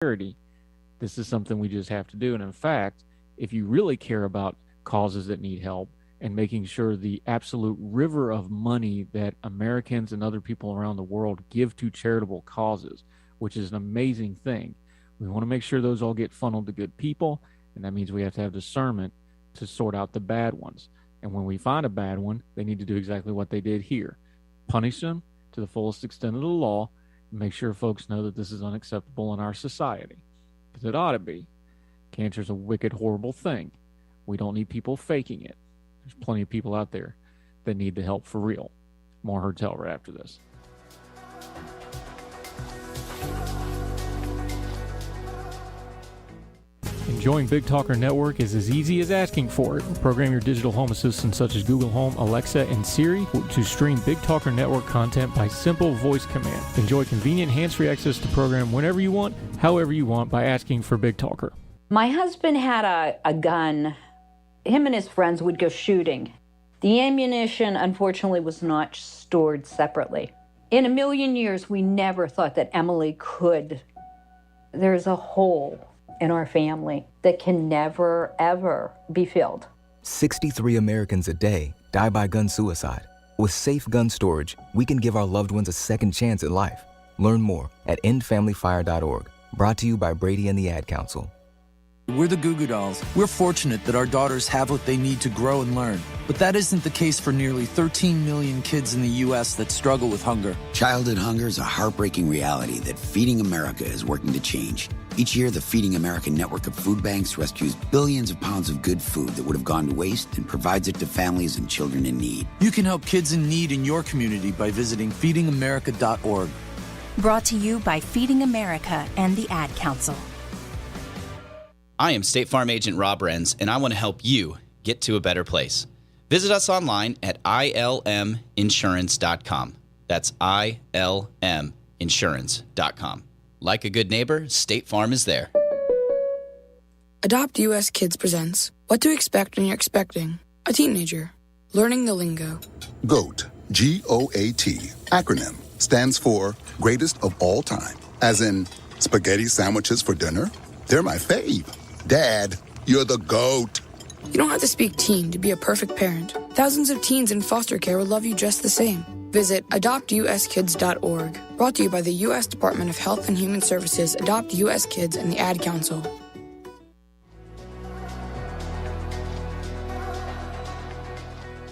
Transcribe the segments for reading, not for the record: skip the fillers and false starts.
charity. This is something we just have to do. And in fact, if you really care about causes that need help and making sure the absolute river of money that Americans and other people around the world give to charitable causes, which is an amazing thing, we want to make sure those all get funneled to good people. And that means we have to have discernment to sort out the bad ones. And when we find a bad one, they need to do exactly what they did here: punish them to the fullest extent of the law, and make sure folks know that this is unacceptable in our society. Because it ought to be. Cancer is a wicked, horrible thing. We don't need people faking it. There's plenty of people out there that need the help for real. More Hertel right after this. Enjoying Big Talker Network is as easy as asking for it. Program your digital home assistants such as Google Home, Alexa, and Siri to stream Big Talker Network content by simple voice command. Enjoy convenient hands-free access to program whenever you want, however you want, by asking for Big Talker. My husband had a gun. Him and his friends would go shooting. The ammunition, unfortunately, was not stored separately. In a million years, we never thought that Emily could. There's a hole in our family that can never, ever be filled. 63 Americans a day die by gun suicide. With safe gun storage, we can give our loved ones a second chance at life. Learn more at endfamilyfire.org. Brought to you by Brady and the Ad Council. We're the Goo Goo Dolls. We're fortunate that our daughters have what they need to grow and learn. But that isn't the case for nearly 13 million kids in the U.S. that struggle with hunger. Childhood hunger is a heartbreaking reality that Feeding America is working to change. Each year, the Feeding America network of food banks rescues billions of pounds of good food that would have gone to waste and provides it to families and children in need. You can help kids in need in your community by visiting feedingamerica.org. Brought to you by Feeding America and the Ad Council. I am State Farm Agent Rob Renz, and I want to help you get to a better place. Visit us online at ilminsurance.com. That's ilminsurance.com. Like a good neighbor, State Farm is there. Adopt US Kids presents What to Expect When You're Expecting a Teenager. Learning the lingo. GOAT, G-O-A-T, acronym, stands for Greatest of All Time. As in, spaghetti sandwiches for dinner? They're my fave. Dad, you're the GOAT. You don't have to speak teen to be a perfect parent. Thousands of teens in foster care will love you just the same. Visit adoptuskids.org. Brought to you by the U.S. Department of Health and Human Services, Adopt U.S. Kids, and the Ad Council.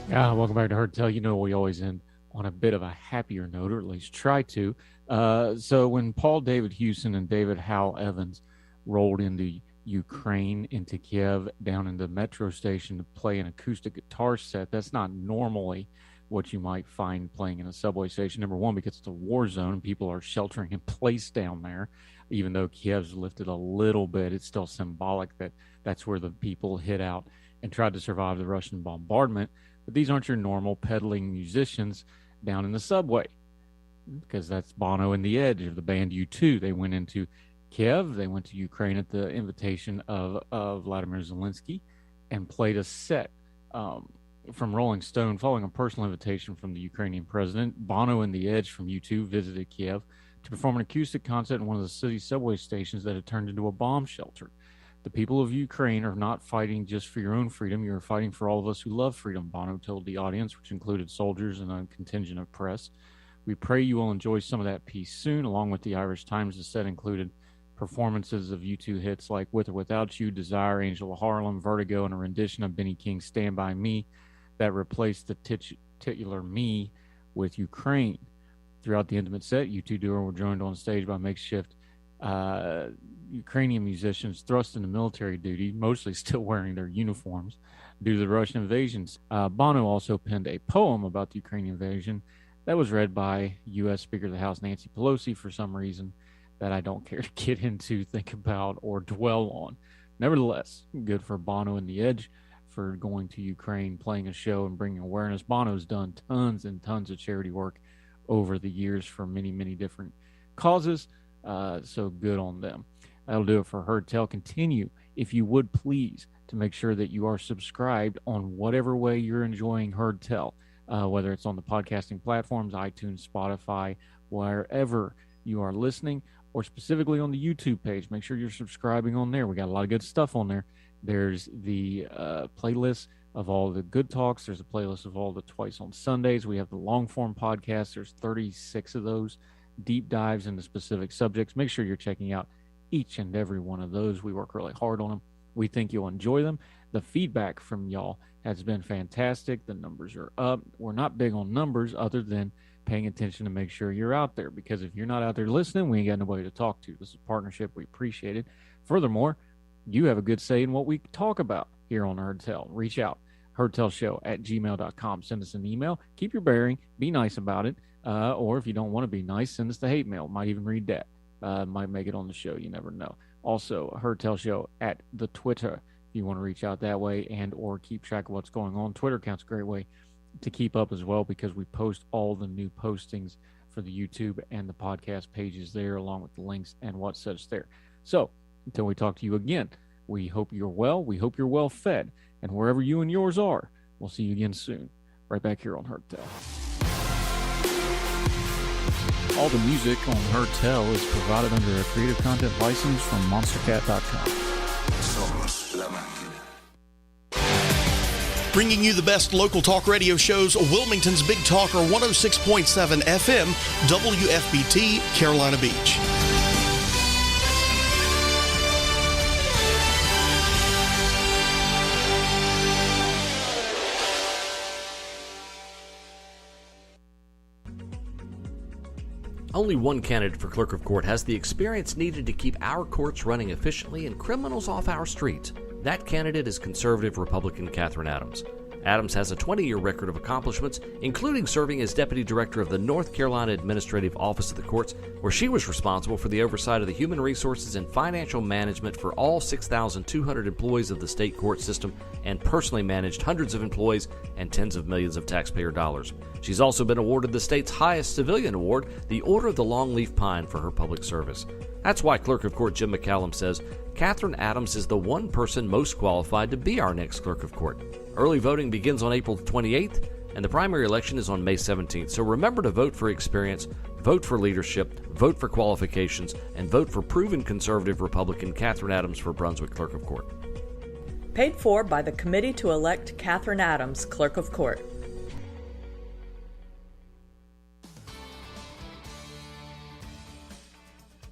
Welcome back to Hertel. You know, we always end on a bit of a happier note, or at least try to. So when Paul David Hewson and David Howell Evans rolled into Ukraine, into Kiev, down in the metro station to play an acoustic guitar set, that's not normally what you might find playing in a subway station. Number one, because it's a war zone and people are sheltering in place down there. Even though Kiev's lifted a little bit, it's still symbolic that that's where the people hid out and tried to survive the Russian bombardment. But these aren't your normal peddling musicians down in the subway, because that's Bono and the Edge of the band U2. They went into Kiev, they went to Ukraine at the invitation of Vladimir Zelensky and played a set from Rolling Stone following a personal invitation from the Ukrainian president. Bono and the Edge from U2 visited Kiev to perform an acoustic concert in one of the city's subway stations that had turned into a bomb shelter. The people of Ukraine are not fighting just for your own freedom. You're fighting for all of us who love freedom, Bono told the audience, which included soldiers and a contingent of press. We pray you will enjoy some of that peace soon. Along with the Irish Times, the set included performances of U2 hits like With or Without You, Desire, Angel of Harlem, Vertigo, and a rendition of Benny King's Stand By Me that replaced the titular Me with Ukraine. Throughout the intimate set, U2 duo were joined on stage by makeshift Ukrainian musicians thrust into military duty, mostly still wearing their uniforms due to the Russian invasions. Bono also penned a poem about the Ukrainian invasion that was read by U.S. Speaker of the House Nancy Pelosi for some reason that I don't care to get into, think about, or dwell on. Nevertheless, good for Bono and the Edge for going to Ukraine, playing a show, and bringing awareness. Bono's done tons and tons of charity work over the years for many, many different causes, so good on them. That'll do it for Hertel. Continue, if you would please, to make sure that you are subscribed on whatever way you're enjoying Hertel, whether it's on the podcasting platforms, iTunes, Spotify, wherever you are listening. or specifically on the YouTube page, make sure you're subscribing on there. We got a lot of good stuff on there. There's the playlist of all the good talks. There's a playlist of all the Twice on Sundays. We have the long form podcast. There's 36 of those deep dives into specific subjects. Make sure you're checking out each and every one of those. We work really hard on them. We think you'll enjoy them. The feedback from y'all has been fantastic. The numbers are up. We're not big on numbers other than paying attention to make sure you're out there, because if you're not out there listening, we ain't got nobody to talk to. This is a partnership. We appreciate it. Furthermore, you have a good say in what we talk about here on Heard Tell. Reach out, heardtellshow@gmail.com. Send us an email. Keep your bearing. Be nice about it. Or if you don't want to be nice, send us the hate mail. Might even read that. Might make it on the show. You never know. Also, Heard Tell Show at the Twitter if you want to reach out that way and or keep track of what's going on. Twitter account's a great way to keep up as well, because we post all the new postings for the YouTube and the podcast pages there, along with the links and what such there. So until we talk to you again, we hope you're well. We hope you're well fed. And wherever you and yours are, we'll see you again soon. Right back here on Heard Tell. All the music on Heard Tell is provided under a Creative Content license from monstercat.com. Bringing you the best local talk radio shows, Wilmington's Big Talker 106.7 FM, WFBT, Carolina Beach. Only one candidate for clerk of court has the experience needed to keep our courts running efficiently and criminals off our streets. That candidate is conservative Republican Catherine Adams. Adams has a 20-year record of accomplishments, including serving as Deputy Director of the North Carolina Administrative Office of the Courts, where she was responsible for the oversight of the human resources and financial management for all 6,200 employees of the state court system, and personally managed hundreds of employees and tens of millions of taxpayer dollars. She's also been awarded the state's highest civilian award, the Order of the Longleaf Pine, for her public service. That's why Clerk of Court Jim McCallum says Catherine Adams is the one person most qualified to be our next Clerk of Court. Early voting begins on April 28th, and the primary election is on May 17th. So remember to vote for experience, vote for leadership, vote for qualifications, and vote for proven conservative Republican Catherine Adams for Brunswick Clerk of Court. Paid for by the Committee to elect Catherine Adams Clerk of Court.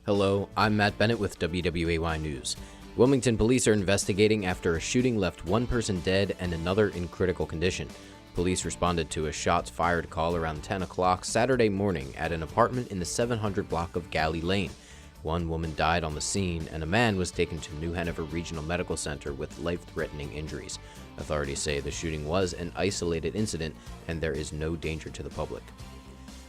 Hello, I'm Matt Bennett with WWAY News. Wilmington police are investigating after a shooting left one person dead and another in critical condition. Police responded to a shots fired call around 10 o'clock Saturday morning at an apartment in the 700 block of Galley Lane. One woman died on the scene, and a man was taken to New Hanover Regional Medical Center with life-threatening injuries. Authorities say the shooting was an isolated incident and there is no danger to the public.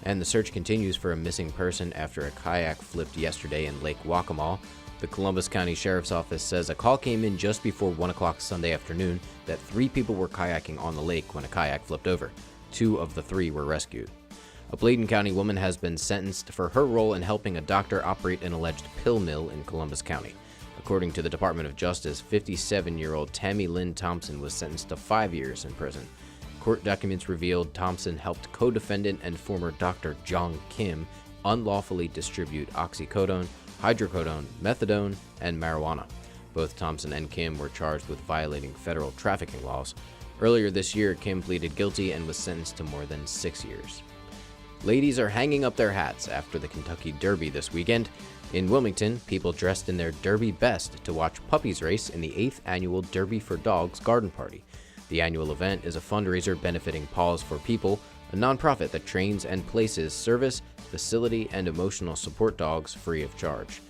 And the search continues for a missing person after a kayak flipped yesterday in Lake Waccamaw. The Columbus County Sheriff's Office says a call came in just before 1 o'clock Sunday afternoon that 3 people were kayaking on the lake when a kayak flipped over. 2 of the 3 were rescued. A Bladen County woman has been sentenced for her role in helping a doctor operate an alleged pill mill in Columbus County. According to the Department of Justice, 57-year-old Tammy Lynn Thompson was sentenced to 5 years in prison. Court documents revealed Thompson helped co-defendant and former Dr. Jong Kim unlawfully distribute oxycodone, hydrocodone, methadone, and marijuana. Both Thompson and Kim were charged with violating federal trafficking laws. Earlier this year, Kim pleaded guilty and was sentenced to more than 6 years. Ladies are hanging up their hats after the Kentucky Derby this weekend. In Wilmington, people dressed in their Derby best to watch puppies race in the 8th annual Derby for Dogs garden party. The annual event is a fundraiser benefiting Paws for People, a nonprofit that trains and places service, facility, and emotional support dogs free of charge.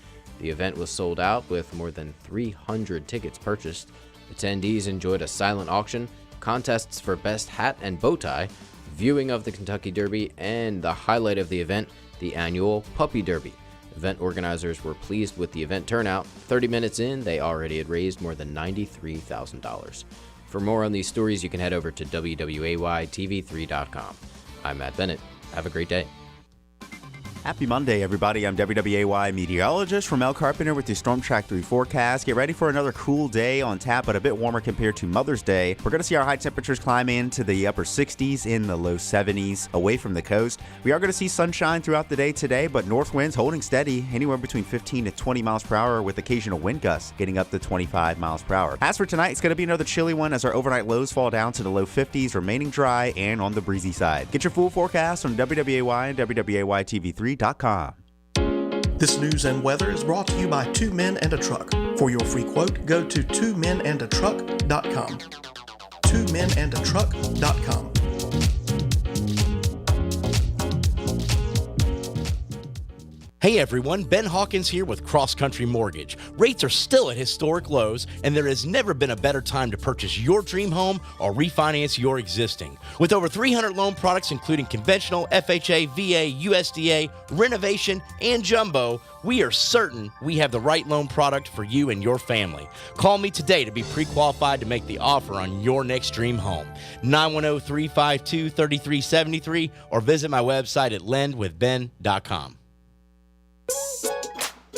The event was sold out with more than 300 tickets purchased. Attendees enjoyed a silent auction, contests for best hat and bow tie, viewing of the Kentucky Derby, and the highlight of the event, the annual Puppy Derby. Event organizers were pleased with the event turnout. 30 minutes in, they already had raised more than $93,000. For more on these stories, you can head over to WWAYTV3.com. I'm Matt Bennett. Have a great day. Happy Monday, everybody. I'm WWAY meteorologist Ramel Carpenter with your Storm Track 3 forecast. Get ready for another cool day on tap, but a bit warmer compared to Mother's Day. We're going to see our high temperatures climb into the upper 60s, in the low 70s, away from the coast. We are going to see sunshine throughout the day today, but north winds holding steady, anywhere between 15 to 20 miles per hour, with occasional wind gusts getting up to 25 miles per hour. As for tonight, it's going to be another chilly one as our overnight lows fall down to the low 50s, remaining dry and on the breezy side. Get your full forecast on WWAY and WWAY-TV3.com. This news and weather is brought to you by 2 Men and a Truck. For your free quote, go to 2menandatruck.com. 2menandatruck.com. Hey everyone, Ben Hawkins here with Cross Country Mortgage. Rates are still at historic lows, and there has never been a better time to purchase your dream home or refinance your existing. With over 300 loan products including conventional, FHA, VA, USDA, renovation, and jumbo, we are certain we have the right loan product for you and your family. Call me today to be pre-qualified to make the offer on your next dream home. 910-352-3373 or visit my website at lendwithben.com.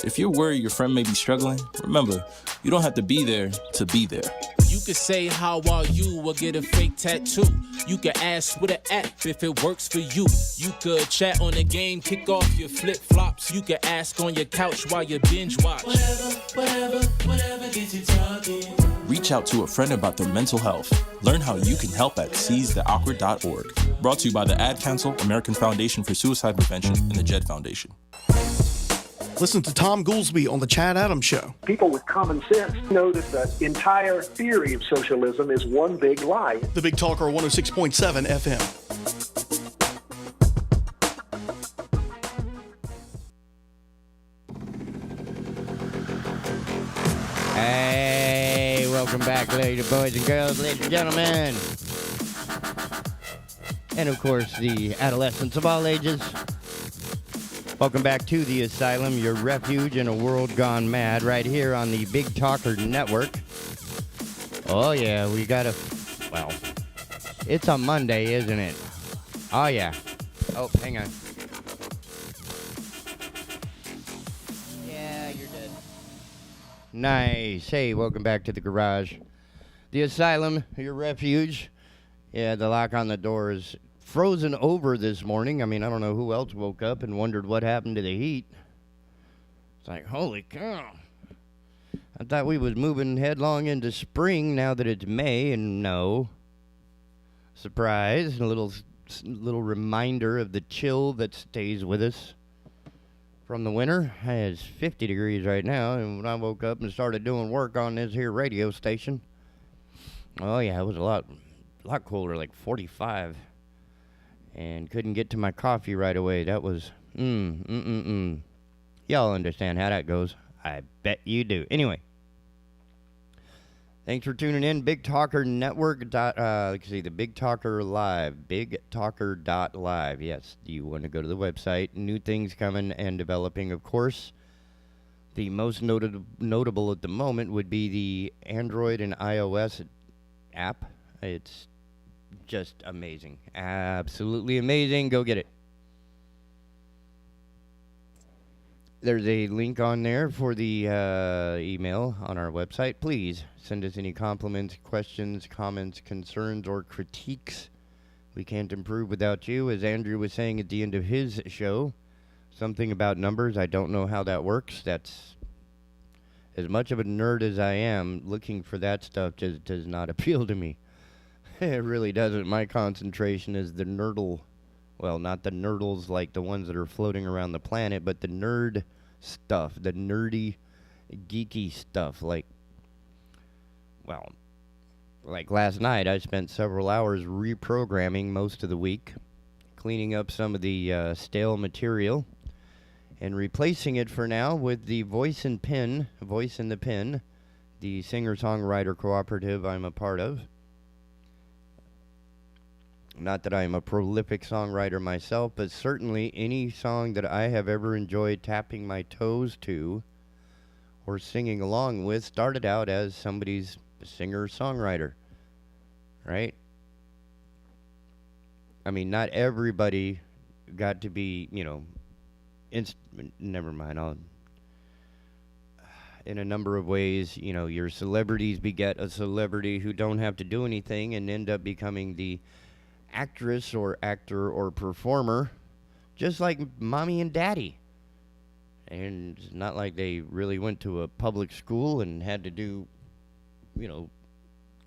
If you're worried your friend may be struggling, remember, you don't have to be there to be there. You can say, how are you, or get a fake tattoo. You can ask with an app if it works for you. You could chat on the game, kick off your flip-flops. You can ask on your couch while you binge watch. Whatever gets you talking. Reach out to a friend about their mental health. Learn how you can help at seizetheawkward.org. Brought to you by the Ad Council, American Foundation for Suicide Prevention, and the Jed Foundation. Listen to Tom Goolsby on The Chad Adams Show. People with common sense know that the entire theory of socialism is one big lie. The Big Talker 106.7 FM. Hey, welcome back, ladies, boys and girls, ladies and gentlemen. And, of course, the adolescents of all ages. Welcome back to the Asylum, your refuge in a world gone mad, right here on the Big Talker Network. Oh, yeah, we got well, it's a Monday, isn't it? Oh, yeah. Oh, hang on. Yeah, you're dead. Nice. Hey, welcome back to the garage. The Asylum, your refuge. Yeah, the lock on the door is frozen over this morning. I mean, I don't know who else woke up and wondered what happened to the heat. It's like, holy cow. I thought we was moving headlong into spring now that it's May, and no. Surprise. A little reminder of the chill that stays with us from the winter. It's 50 degrees right now, and when I woke up and started doing work on this here radio station, oh yeah, it was a lot colder, like 45. And couldn't get to my coffee right away. That was, Y'all understand how that goes. I bet you do. Anyway. Thanks for tuning in. Big Talker Network. The Big Talker Live. BigTalker.live. Yes, you want to go to the website. New things coming and developing, of course. The most notable at the moment would be the Android and iOS app. It's just amazing. Absolutely amazing. Go get it. There's a link on there for the email on our website. Please send us any compliments, questions, comments, concerns, or critiques. We can't improve without you. As Andrew was saying at the end of his show, something about numbers. I don't know how that works. That's as much of a nerd as I am. Looking for that stuff just does not appeal to me. It really doesn't. My concentration is the nerdle. Well, not the nerdles like the ones that are floating around the planet, but the nerd stuff, the nerdy, geeky stuff. Like last night, I spent several hours reprogramming most of the week, cleaning up some of the stale material, and replacing it for now with the Voice in the Pen, the singer-songwriter cooperative I'm a part of. Not that I'm a prolific songwriter myself, but certainly any song that I have ever enjoyed tapping my toes to or singing along with started out as somebody's singer-songwriter, right? I mean, not everybody got to be, never mind. In a number of ways, your celebrities beget a celebrity who don't have to do anything and end up becoming the actress or actor or performer, just like mommy and daddy. And it's not like they really went to a public school and had to do,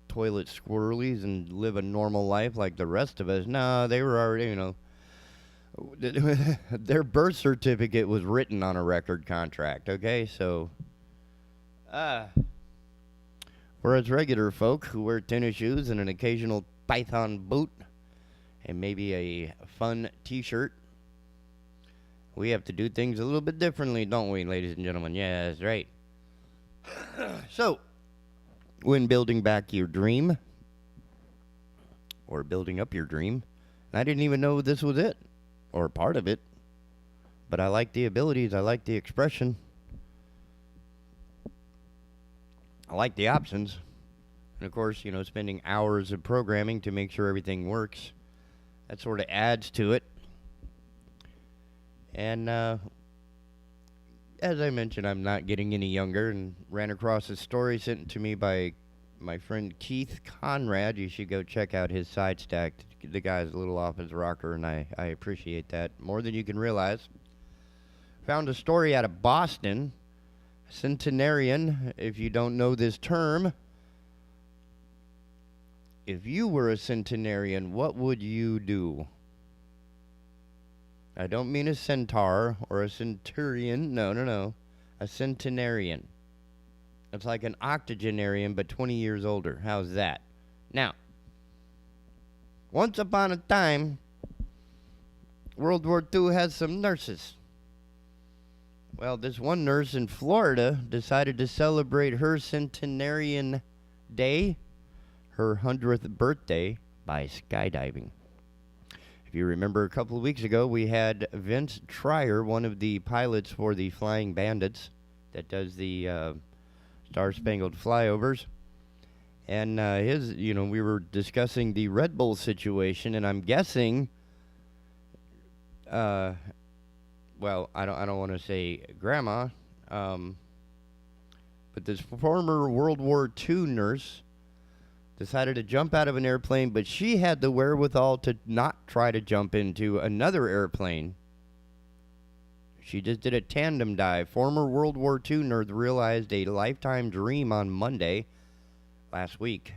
toilet squirrelies and live a normal life like the rest of us. No, they were already, their birth certificate was written on a record contract, okay? So, whereas regular folk who wear tennis shoes and an occasional python boot and maybe a fun t-shirt, we have to do things a little bit differently, don't we, ladies and gentlemen? Yeah, that's right. So, when building back your dream, or building up your dream, I didn't even know this was it, or part of it, but I like the abilities, I like the expression, I like the options, and of course, spending hours of programming to make sure everything works, that sort of adds to it. And as I mentioned, I'm not getting any younger, and ran across a story sent to me by my friend Keith Conrad. You should go check out his side stack. The guy's a little off his rocker, and I appreciate that more than you can realize. Found a story out of Boston. Centenarian, if you don't know this term. If you were a centenarian, what would you do? I don't mean a centaur or a centurion. No. A centenarian. It's like an octogenarian, but 20 years older. How's that? Now, once upon a time, World War II had some nurses. Well, this one nurse in Florida decided to celebrate her centenarian day, her 100th birthday, by skydiving. If you remember, a couple of weeks ago, we had Vince Trier, one of the pilots for the Flying Bandits that does the Star-Spangled Flyovers. And we were discussing the Red Bull situation, and I'm guessing, I don't want to say grandma, but this former World War II nurse decided to jump out of an airplane, but she had the wherewithal to not try to jump into another airplane. She just did a tandem dive. Former World War II nerd realized a lifetime dream on Monday, last week.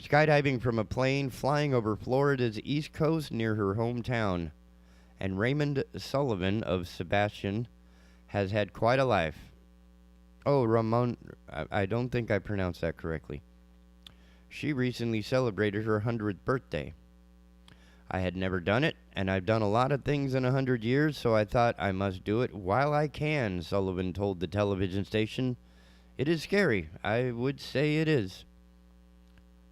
Skydiving from a plane flying over Florida's East Coast near her hometown. And Raymond Sullivan of Sebastian has had quite a life. Oh, Ramon, I don't think I pronounced that correctly. She recently celebrated her 100th birthday. I had never done it, and I've done a lot of things in 100 years, so I thought I must do it while I can, Sullivan told the television station. It is scary. I would say it is.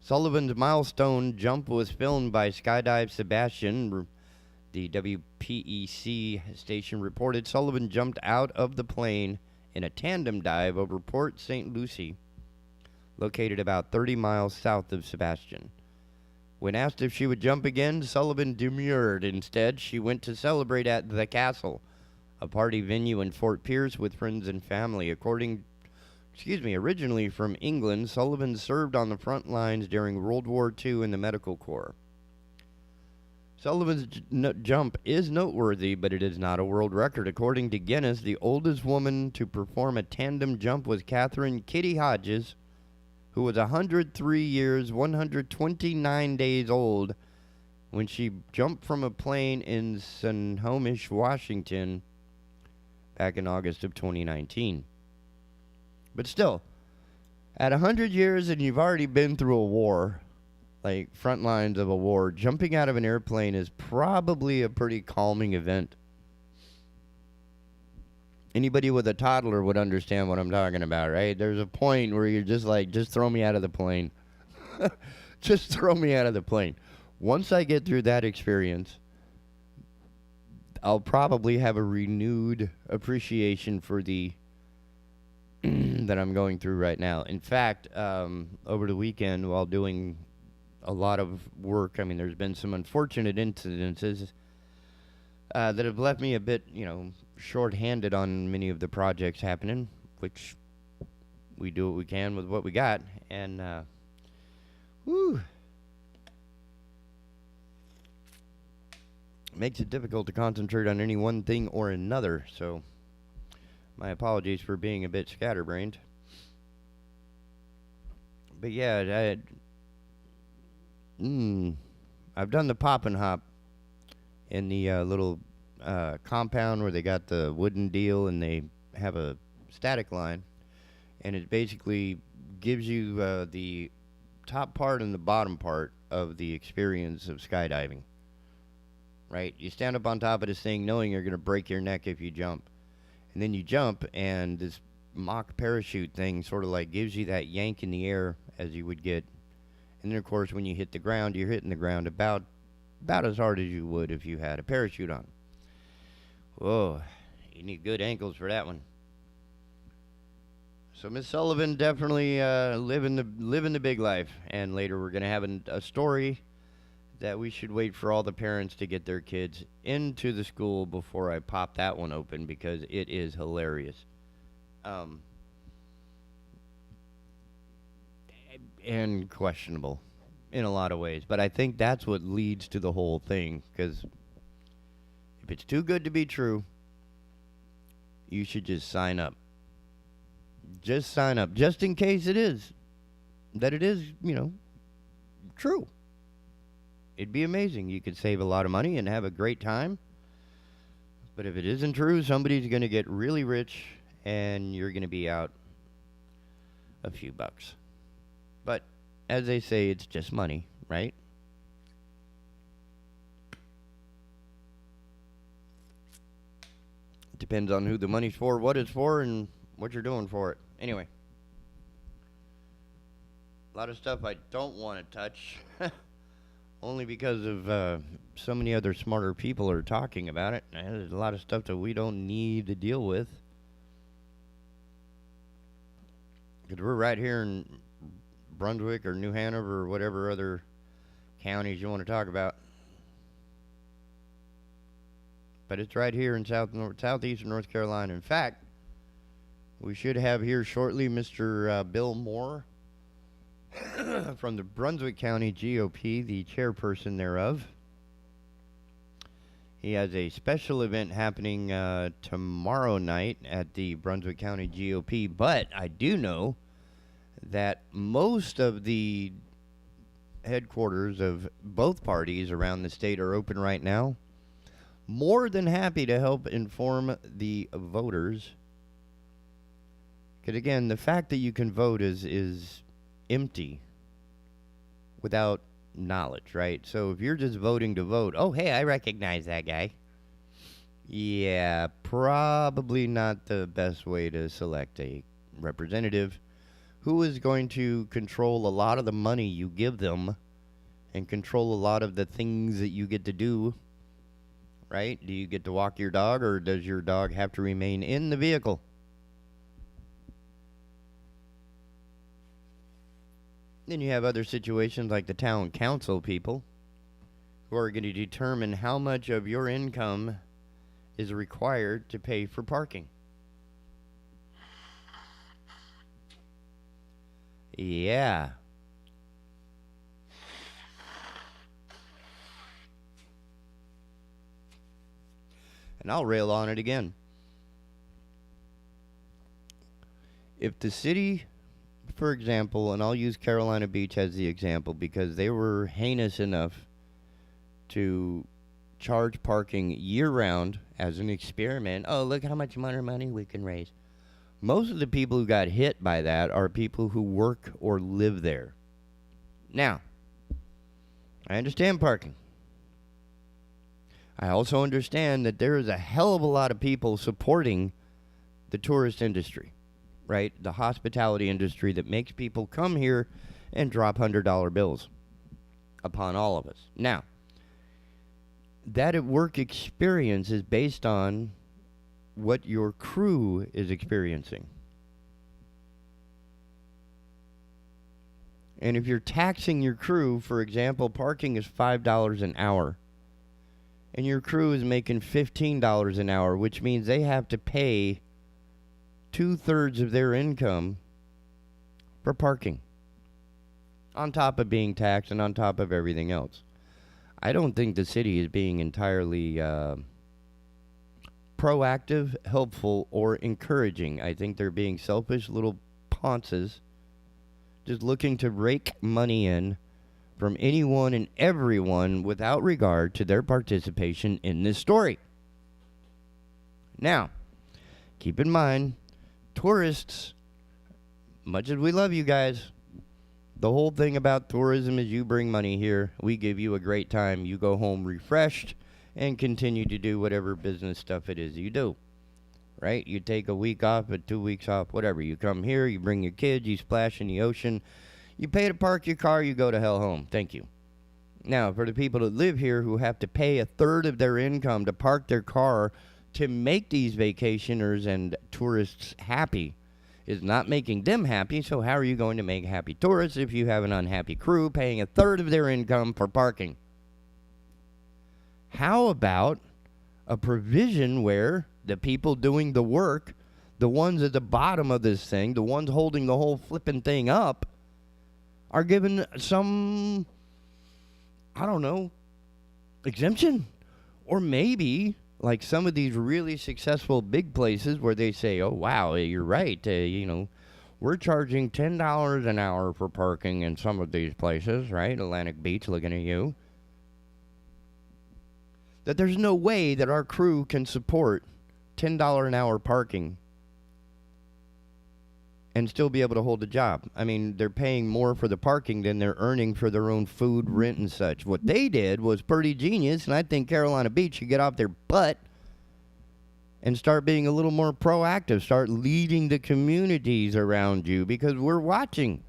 Sullivan's milestone jump was filmed by Skydive Sebastian. The WPEC station reported Sullivan jumped out of the plane in a tandem dive over Port St. Lucie, located about 30 miles south of Sebastian. When asked if she would jump again, Sullivan demurred. Instead, she went to celebrate at the Castle, a party venue in Fort Pierce with friends and family. Originally from England, Sullivan served on the front lines during World War II in the Medical Corps. Sullivan's jump is noteworthy, but it is not a world record. According to Guinness, the oldest woman to perform a tandem jump was Catherine Kitty Hodges, who was 103 years, 129 days old when she jumped from a plane in Snohomish, Washington, back in August of 2019. But still, at 100 years and you've already been through a war, like front lines of a war, jumping out of an airplane is probably a pretty calming event. Anybody with a toddler would understand what I'm talking about, right? There's a point where you're just like, just throw me out of the plane. Just throw me out of the plane. Once I get through that experience, I'll probably have a renewed appreciation for the that I'm going through right now. In fact, over the weekend while doing a lot of work. I mean, there's been some unfortunate incidences that have left me a bit, short-handed on many of the projects happening, which we do what we can with what we got. And, makes it difficult to concentrate on any one thing or another. So, my apologies for being a bit scatterbrained. But yeah, I've done the pop and hop in the little compound where they got the wooden deal and they have a static line, and it basically gives you the top part and the bottom part of the experience of skydiving. Right? You stand up on top of this thing knowing you're going to break your neck if you jump. And then you jump, and this mock parachute thing sort of like gives you that yank in the air as you would get. And then, of course, when you hit the ground, you're hitting the ground about as hard as you would if you had a parachute on. Whoa, you need good ankles for that one. So Miss Sullivan definitely living the big life. And later we're going to have a story that we should wait for all the parents to get their kids into the school before I pop that one open, because it is hilarious. And questionable in a lot of ways. But I think that's what leads to the whole thing, because if it's too good to be true, you should just sign up. Just sign up, just in case it is. That it is, true. It'd be amazing. You could save a lot of money and have a great time. But if it isn't true, somebody's going to get really rich and you're going to be out a few bucks. But as they say, it's just money, right? It depends on who the money's for, what it's for, and what you're doing for it. Anyway. A lot of stuff I don't want to touch. Only because of so many other smarter people are talking about it. And there's a lot of stuff that we don't need to deal with. Because we're right here in Brunswick or New Hanover or whatever other counties you want to talk about. But it's right here in southeastern North Carolina. In fact, we should have here shortly Mr. Bill Moore from the Brunswick County GOP, the chairperson thereof. He has a special event happening tomorrow night at the Brunswick County GOP, but I do know that most of the headquarters of both parties around the state are open right now. More than happy to help inform the voters. Because again, the fact that you can vote is empty without knowledge, right? So if you're just voting to vote, oh, hey, I recognize that guy. Yeah, probably not the best way to select a representative who is going to control a lot of the money you give them and control a lot of the things that you get to do, right? Do you get to walk your dog, or does your dog have to remain in the vehicle? Then you have other situations like the town council people who are going to determine how much of your income is required to pay for parking. Yeah. And I'll rail on it again. If the city, for example, and I'll use Carolina Beach as the example because they were heinous enough to charge parking year-round as an experiment. Oh, look how much money we can raise. Most of the people who got hit by that are people who work or live there. Now, I understand parking. I also understand that there is a hell of a lot of people supporting the tourist industry, right? The hospitality industry that makes people come here and drop $100 bills upon all of us. Now, that work experience is based on what your crew is experiencing. And if you're taxing your crew, for example, parking is $5 an hour, and your crew is making $15 an hour, which means they have to pay 2/3 of their income for parking, on top of being taxed and on top of everything else. I don't think the city is being entirely proactive, helpful, or encouraging. I think they're being selfish little ponces, just looking to rake money in from anyone and everyone without regard to their participation in this story. Now, keep in mind, tourists, much as we love you guys, the whole thing about tourism is you bring money here, we give you a great time, you go home refreshed, and continue to do whatever business stuff it is you do. Right? You take a week off, 2 weeks off, whatever. You come here, you bring your kids, you splash in the ocean, you pay to park your car, you go to hell home. Thank you. Now, for the people that live here who have to pay 1/3 of their income to park their car to make these vacationers and tourists happy, is not making them happy. So how are you going to make happy tourists if you have an unhappy crew paying 1/3 of their income for parking? How about a provision where the people doing the work, the ones at the bottom of this thing, the ones holding the whole flipping thing up, are given some, I don't know, exemption? Or maybe, like some of these really successful big places where they say, oh, wow, you're right, we're charging $10 an hour for parking in some of these places, right? Atlantic Beach looking at you. That there's no way that our crew can support $10 an hour parking and still be able to hold a job. I mean, they're paying more for the parking than they're earning for their own food, rent, and such. What they did was pretty genius, and I think Carolina Beach should get off their butt and start being a little more proactive. Start leading the communities around you, because we're watching,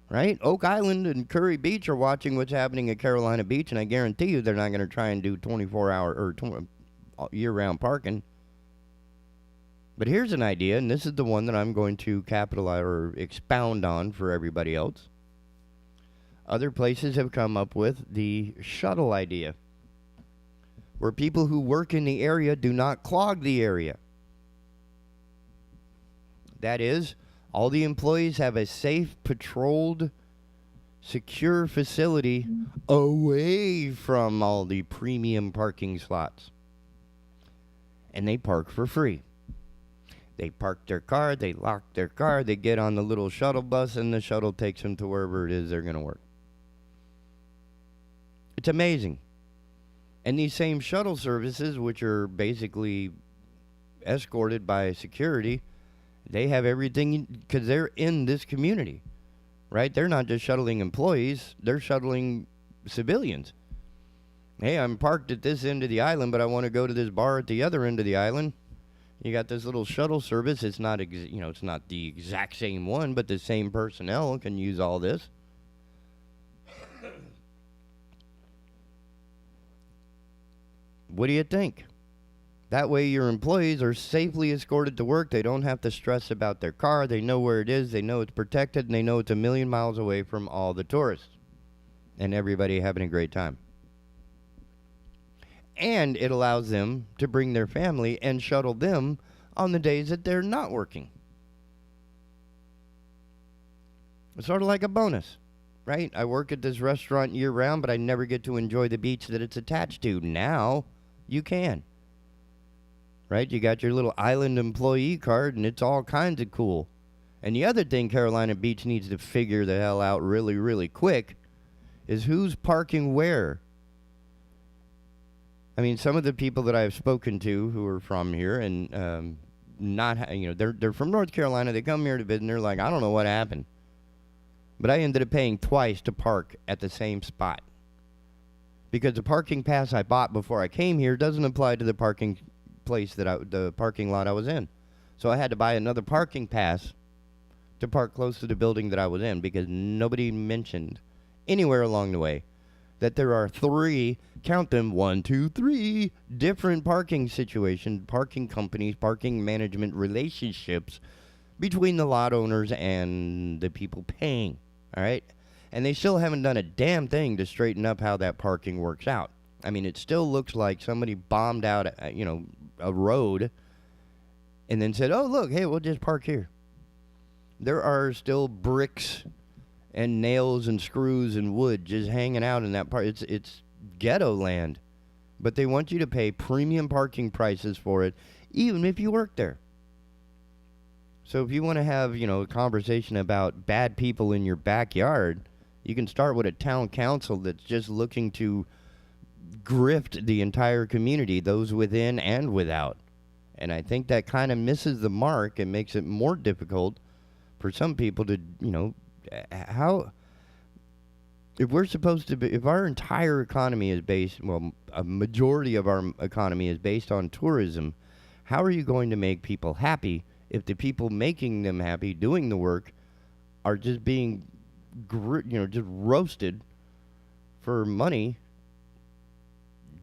right? Oak Island and Curry Beach are watching what's happening at Carolina Beach, and I guarantee you they're not going to try and do 24-hour or year-round parking. But here's an idea, and this is the one that I'm going to capitalize or expound on for everybody else. Other places have come up with the shuttle idea, where people who work in the area do not clog the area. That is, all the employees have a safe, patrolled, secure facility away from all the premium parking slots. And they park for free. They park their car, they lock their car, they get on the little shuttle bus, and the shuttle takes them to wherever it is they're going to work. It's amazing. And these same shuttle services, which are basically escorted by security, they have everything because they're in this community, right? They're not just shuttling employees, they're shuttling civilians. Hey, I'm parked at this end of the island, but I want to go to this bar at the other end of the island. You got this little shuttle service. It's not, it's not the exact same one, but the same personnel can use all this. What do you think? That way your employees are safely escorted to work. They don't have to stress about their car. They know where it is. They know it's protected, and they know it's 1,000,000 miles away from all the tourists and everybody having a great time. And it allows them to bring their family and shuttle them on the days that they're not working. It's sort of like a bonus, right? I work at this restaurant year-round, but I never get to enjoy the beach that it's attached to. Now you can, right? You got your little island employee card, and it's all kinds of cool. And the other thing Carolina Beach needs to figure the hell out really, really quick is who's parking where. I mean, some of the people that I've spoken to who are from here and they're from North Carolina. They come here to visit, and they're like, I don't know what happened, but I ended up paying twice to park at the same spot because the parking pass I bought before I came here doesn't apply to the parking place the parking lot I was in. So I had to buy another parking pass to park close to the building that I was in because nobody mentioned anywhere along the way that there are 3, count them, 1, 2, 3 different parking situations, parking companies, parking management relationships between the lot owners and the people paying. All right? And they still haven't done a damn thing to straighten up how that parking works out. I mean, it still looks like somebody bombed out, a road and then said, oh, look, hey, we'll just park here. There are still bricks and nails and screws and wood just hanging out in that part. It's ghetto land. But they want you to pay premium parking prices for it, even if you work there. So if you want to have, a conversation about bad people in your backyard, you can start with a town council that's just looking to grift the entire community, those within and without. And I think that kind of misses the mark and makes it more difficult for some people to, if our entire economy is based, a majority of our economy is based on tourism, how are you going to make people happy if the people making them happy, doing the work, are just being, just roasted for money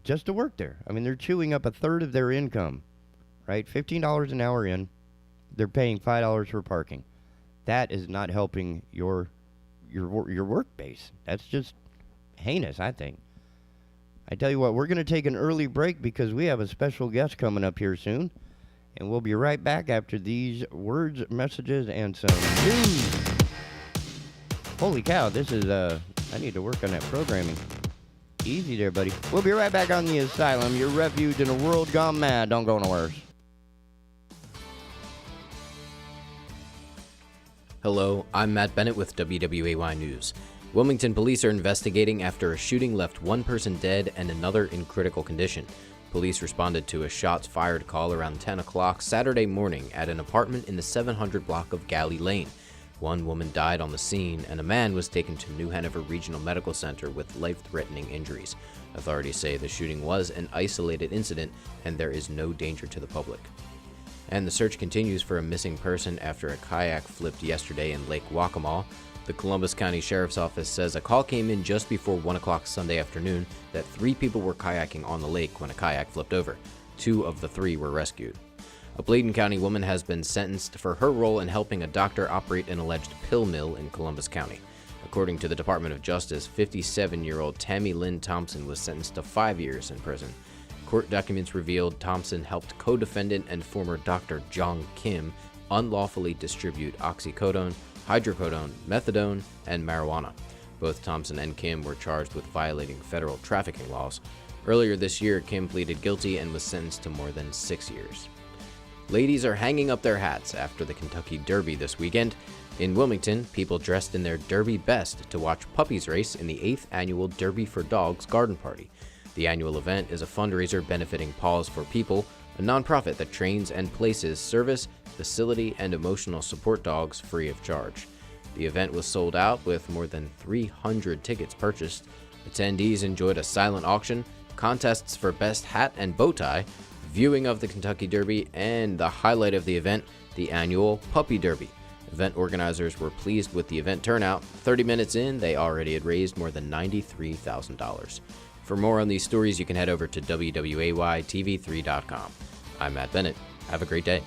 just to work there? I mean, they're chewing up a third of their income, right? $15 an hour in, they're paying $5 for parking. That is not helping your work base. That's just heinous, I think. I tell you what, we're going to take an early break because we have a special guest coming up here soon. And we'll be right back after these words, messages, and some news. Holy cow, this is, I need to work on that programming. Easy there, buddy. We'll be right back on the Asylum, your refuge in a world gone mad. Don't go nowhere. Hello, I'm Matt Bennett with WWAY News. Wilmington police are investigating after a shooting left one person dead and another in critical condition. Police responded to a shots fired call around 10 o'clock Saturday morning at an apartment in the 700 block of Galley Lane. One woman died on the scene, and a man was taken to New Hanover Regional Medical Center with life-threatening injuries. Authorities say the shooting was an isolated incident, and there is no danger to the public. And the search continues for a missing person after a kayak flipped yesterday in Lake Waccamaw. The Columbus County Sheriff's Office says a call came in just before 1 o'clock Sunday afternoon that 3 people were kayaking on the lake when a kayak flipped over. 2 of the 3 were rescued. A Bladen County woman has been sentenced for her role in helping a doctor operate an alleged pill mill in Columbus County. According to the Department of Justice, 57-year-old Tammy Lynn Thompson was sentenced to 5 years in prison. Court documents revealed Thompson helped co-defendant and former Dr. Jong Kim unlawfully distribute oxycodone, hydrocodone, methadone, and marijuana. Both Thompson and Kim were charged with violating federal trafficking laws. Earlier this year, Kim pleaded guilty and was sentenced to more than 6 years. Ladies are hanging up their hats after the Kentucky Derby this weekend. In Wilmington, people dressed in their Derby best to watch puppies race in the 8th annual Derby for Dogs garden party. The annual event is a fundraiser benefiting Paws for People, a nonprofit that trains and places service, facility, and emotional support dogs free of charge. The event was sold out with more than 300 tickets purchased. Attendees enjoyed a silent auction, contests for best hat and bow tie, viewing of the Kentucky Derby, and the highlight of the event, the annual Puppy Derby. Event organizers were pleased with the event turnout. 30 minutes in, they already had raised more than $93,000. For more on these stories, you can head over to WWAYTV3.com. I'm Matt Bennett. Have a great day.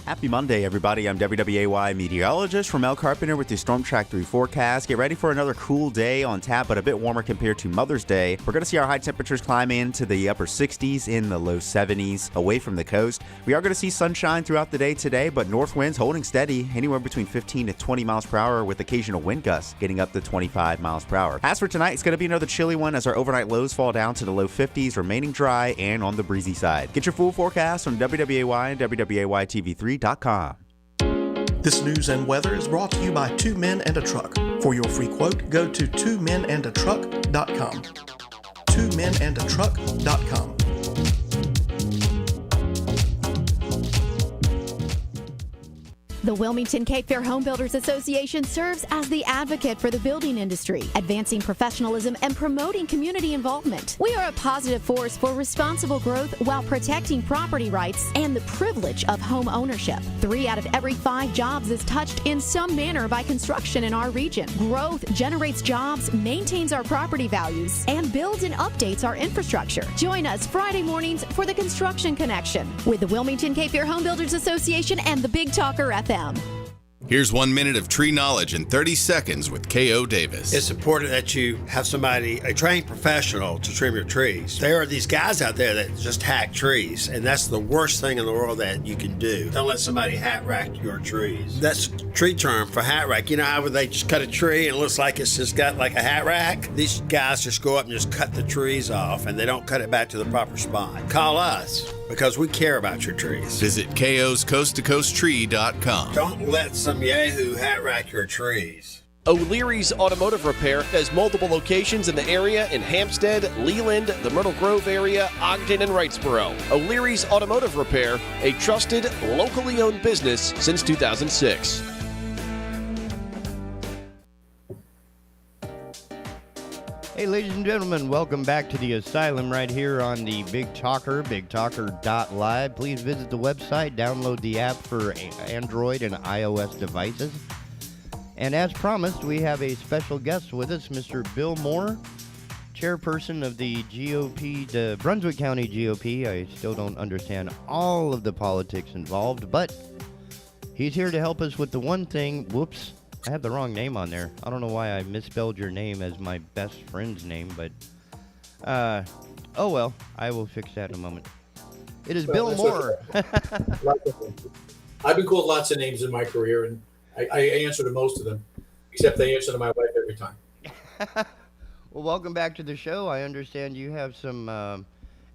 Happy Monday, everybody. I'm WWAY meteorologist Ramel Carpenter with your Storm Track 3 forecast. Get ready for another cool day on tap, but a bit warmer compared to Mother's Day. We're going to see our high temperatures climb into the upper 60s in the low 70s away from the coast. We are going to see sunshine throughout the day today, but north winds holding steady anywhere between 15 to 20 miles per hour with occasional wind gusts getting up to 25 miles per hour. As for tonight, it's going to be another chilly one as our overnight lows fall down to the low 50s, remaining dry and on the breezy side. Get your full forecast on WWAY and WWAYTV3.com. This news and weather is brought to you by 2 Men and a Truck. For your free quote, go to 2menandatruck.com. 2menandatruck.com. The Wilmington Cape Fear Home Builders Association serves as the advocate for the building industry, advancing professionalism and promoting community involvement. We are a positive force for responsible growth while protecting property rights and the privilege of home ownership. 3 out of every 5 jobs is touched in some manner by construction in our region. Growth generates jobs, maintains our property values, and builds and updates our infrastructure. Join us Friday mornings for the Construction Connection with the Wilmington Cape Fear Home Builders Association and the Big Talker FM. Here's 1 minute of tree knowledge in 30 seconds with K.O. Davis. It's important that you have somebody, a trained professional, to trim your trees. There are these guys out there that just hack trees, and that's the worst thing in the world that you can do. Don't let somebody hat rack your trees. That's a tree term for hat rack. You know how they just cut a tree and it looks like it's just got like a hat rack? These guys just go up and just cut the trees off, and they don't cut it back to the proper spot. Call us, because we care about your trees. Visit KO's coasttocoasttree.com. Don't let some yahoo hat rack your trees. O'Leary's Automotive Repair has multiple locations in the area in Hampstead, Leland, the Myrtle Grove area, Ogden, and Wrightsboro. O'Leary's Automotive Repair, a trusted, locally owned business since 2006. Hey, ladies and gentlemen, welcome back to the Asylum right here on the Big Talker, bigtalker.live. Please visit the website, download the app for Android and iOS devices. And as promised, we have a special guest with us, Mr. Bill Moore, chairperson of the GOP, the Brunswick County GOP. I still don't understand all of the politics involved, but he's here to help us with the one thing. Whoops. I have the wrong name on there. I don't know why I misspelled your name as my best friend's name, but oh well, I will fix that in a moment. It is Bill Moore. I've been called lots of names in my career, and I answer to most of them, except I answer to my wife every time. Well, welcome back to the show. I understand you have some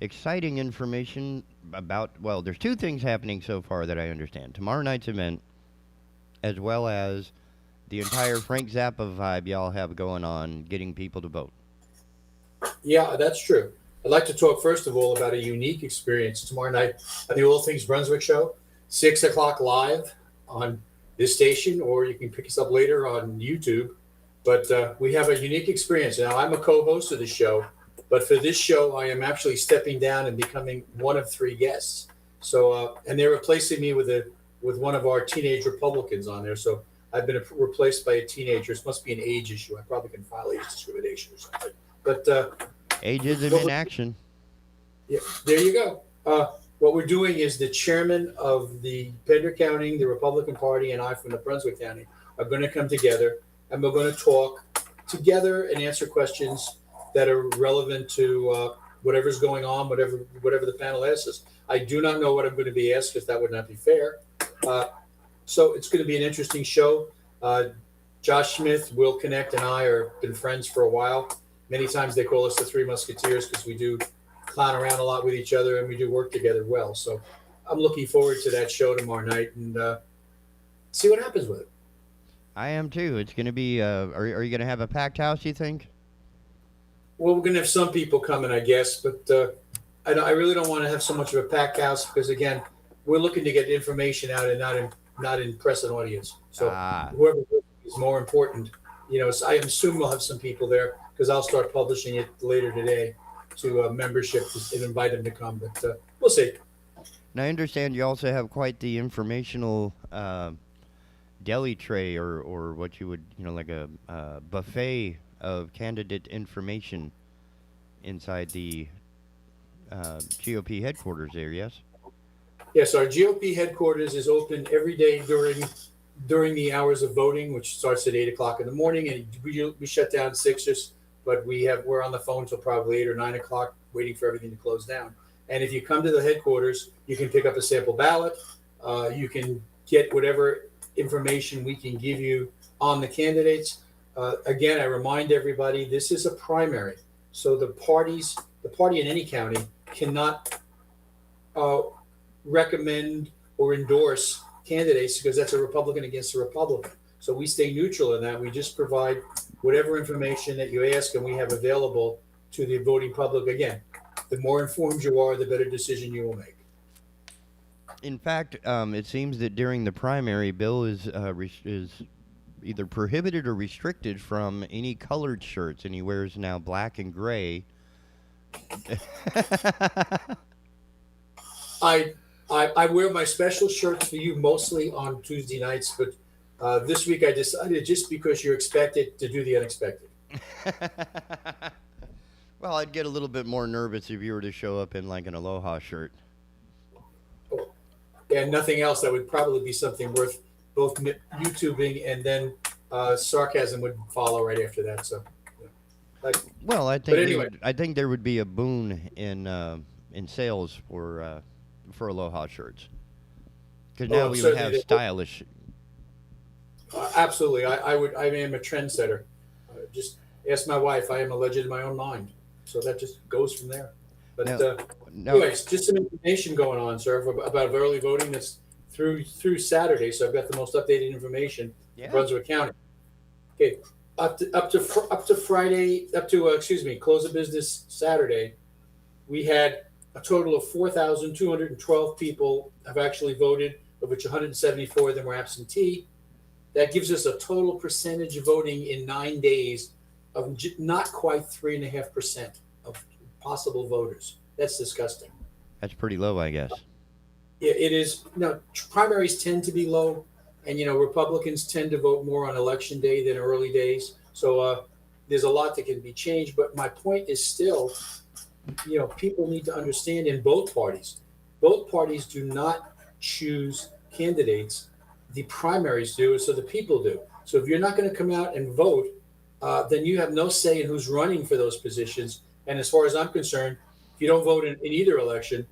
exciting information about, well, there's two things happening so far that I understand. Tomorrow night's event, as well as the entire Frank Zappa vibe y'all have going on, getting people to vote. Yeah, that's true. I'd like to talk, first of all, about a unique experience tomorrow night at the All Things Brunswick show, 6 o'clock live on this station, or you can pick us up later on YouTube. But we have a unique experience. Now, I'm a co-host of the show, but for this show, I am actually stepping down and becoming one of three guests. So, and they're replacing me with one of our teenage Republicans on there. So I've been replaced by a teenager. This must be an age issue. I probably can file age discrimination or something. But ageism in action. Yeah, there you go. What we're doing is the chairman of the Pender County, the Republican Party, and I from the Brunswick County are going to come together, and we're going to talk together and answer questions that are relevant to whatever's going on, whatever the panel asks us. I do not know what I'm going to be asked, because that would not be fair. So it's going to be an interesting show. Josh Smith, Will Connect, and I have been friends for a while. Many times they call us the Three Musketeers, because we do clown around a lot with each other, and we do work together well. So I'm looking forward to that show tomorrow night and see what happens with it. I am too. It's going to be, are you going to have a packed house, you think? Well, we're going to have some people coming, I guess, but I really don't want to have so much of a packed house, because, again, we're looking to get information out and not impress an audience. So whoever is more important, I assume we'll have some people there, because I'll start publishing it later today to membership and invite them to come. But we'll see. And I understand you also have quite the informational deli tray, or what you would, like a buffet of candidate information inside the GOP headquarters there, yes? Yes, our GOP headquarters is open every day during the hours of voting, which starts at 8 o'clock in the morning, and we shut down at 6, but we're on the phone till probably 8 or 9 o'clock, waiting for everything to close down. And if you come to the headquarters, you can pick up a sample ballot. You can get whatever information we can give you on the candidates. Again, I remind everybody, this is a primary. So the party in any county cannot recommend or endorse candidates, because that's a Republican against a Republican. So we stay neutral in that. We just provide whatever information that you ask, and we have available to the voting public. Again, the more informed you are, the better decision you will make. In fact, it seems that during the primary, Bill is either prohibited or restricted from any colored shirts, and he wears now black and gray. I wear my special shirts for you mostly on Tuesday nights, but this week I decided, just because you're expected, to do the unexpected. Well, I'd get a little bit more nervous if you were to show up in like an Aloha shirt. And nothing else, that would probably be something worth both YouTubing and then sarcasm would follow right after that. So, Well, I but think anyway, I think there would be a boon in sales for Aloha shirts, because now we would have stylish. Absolutely, I am a trendsetter. Just ask my wife. I am a legend in my own mind. So that just goes from there. But anyways, just some information going on, sir, about early voting that's through Saturday. So I've got the most updated information in Brunswick County. Okay, up to Friday, close of business Saturday, we had a total of 4,212 people have actually voted, of which 174 of them were absentee. That gives us a total percentage of voting in 9 days of not quite 3.5% of possible voters. That's disgusting. That's pretty low, I guess. Yeah, it is. Primaries tend to be low, and Republicans tend to vote more on election day than early days. So there's a lot that can be changed. But my point is still, people need to understand in both parties do not choose candidates. The primaries do, so the people do. So if you're not going to come out and vote, then you have no say in who's running for those positions. And as far as I'm concerned, if you don't vote in either election,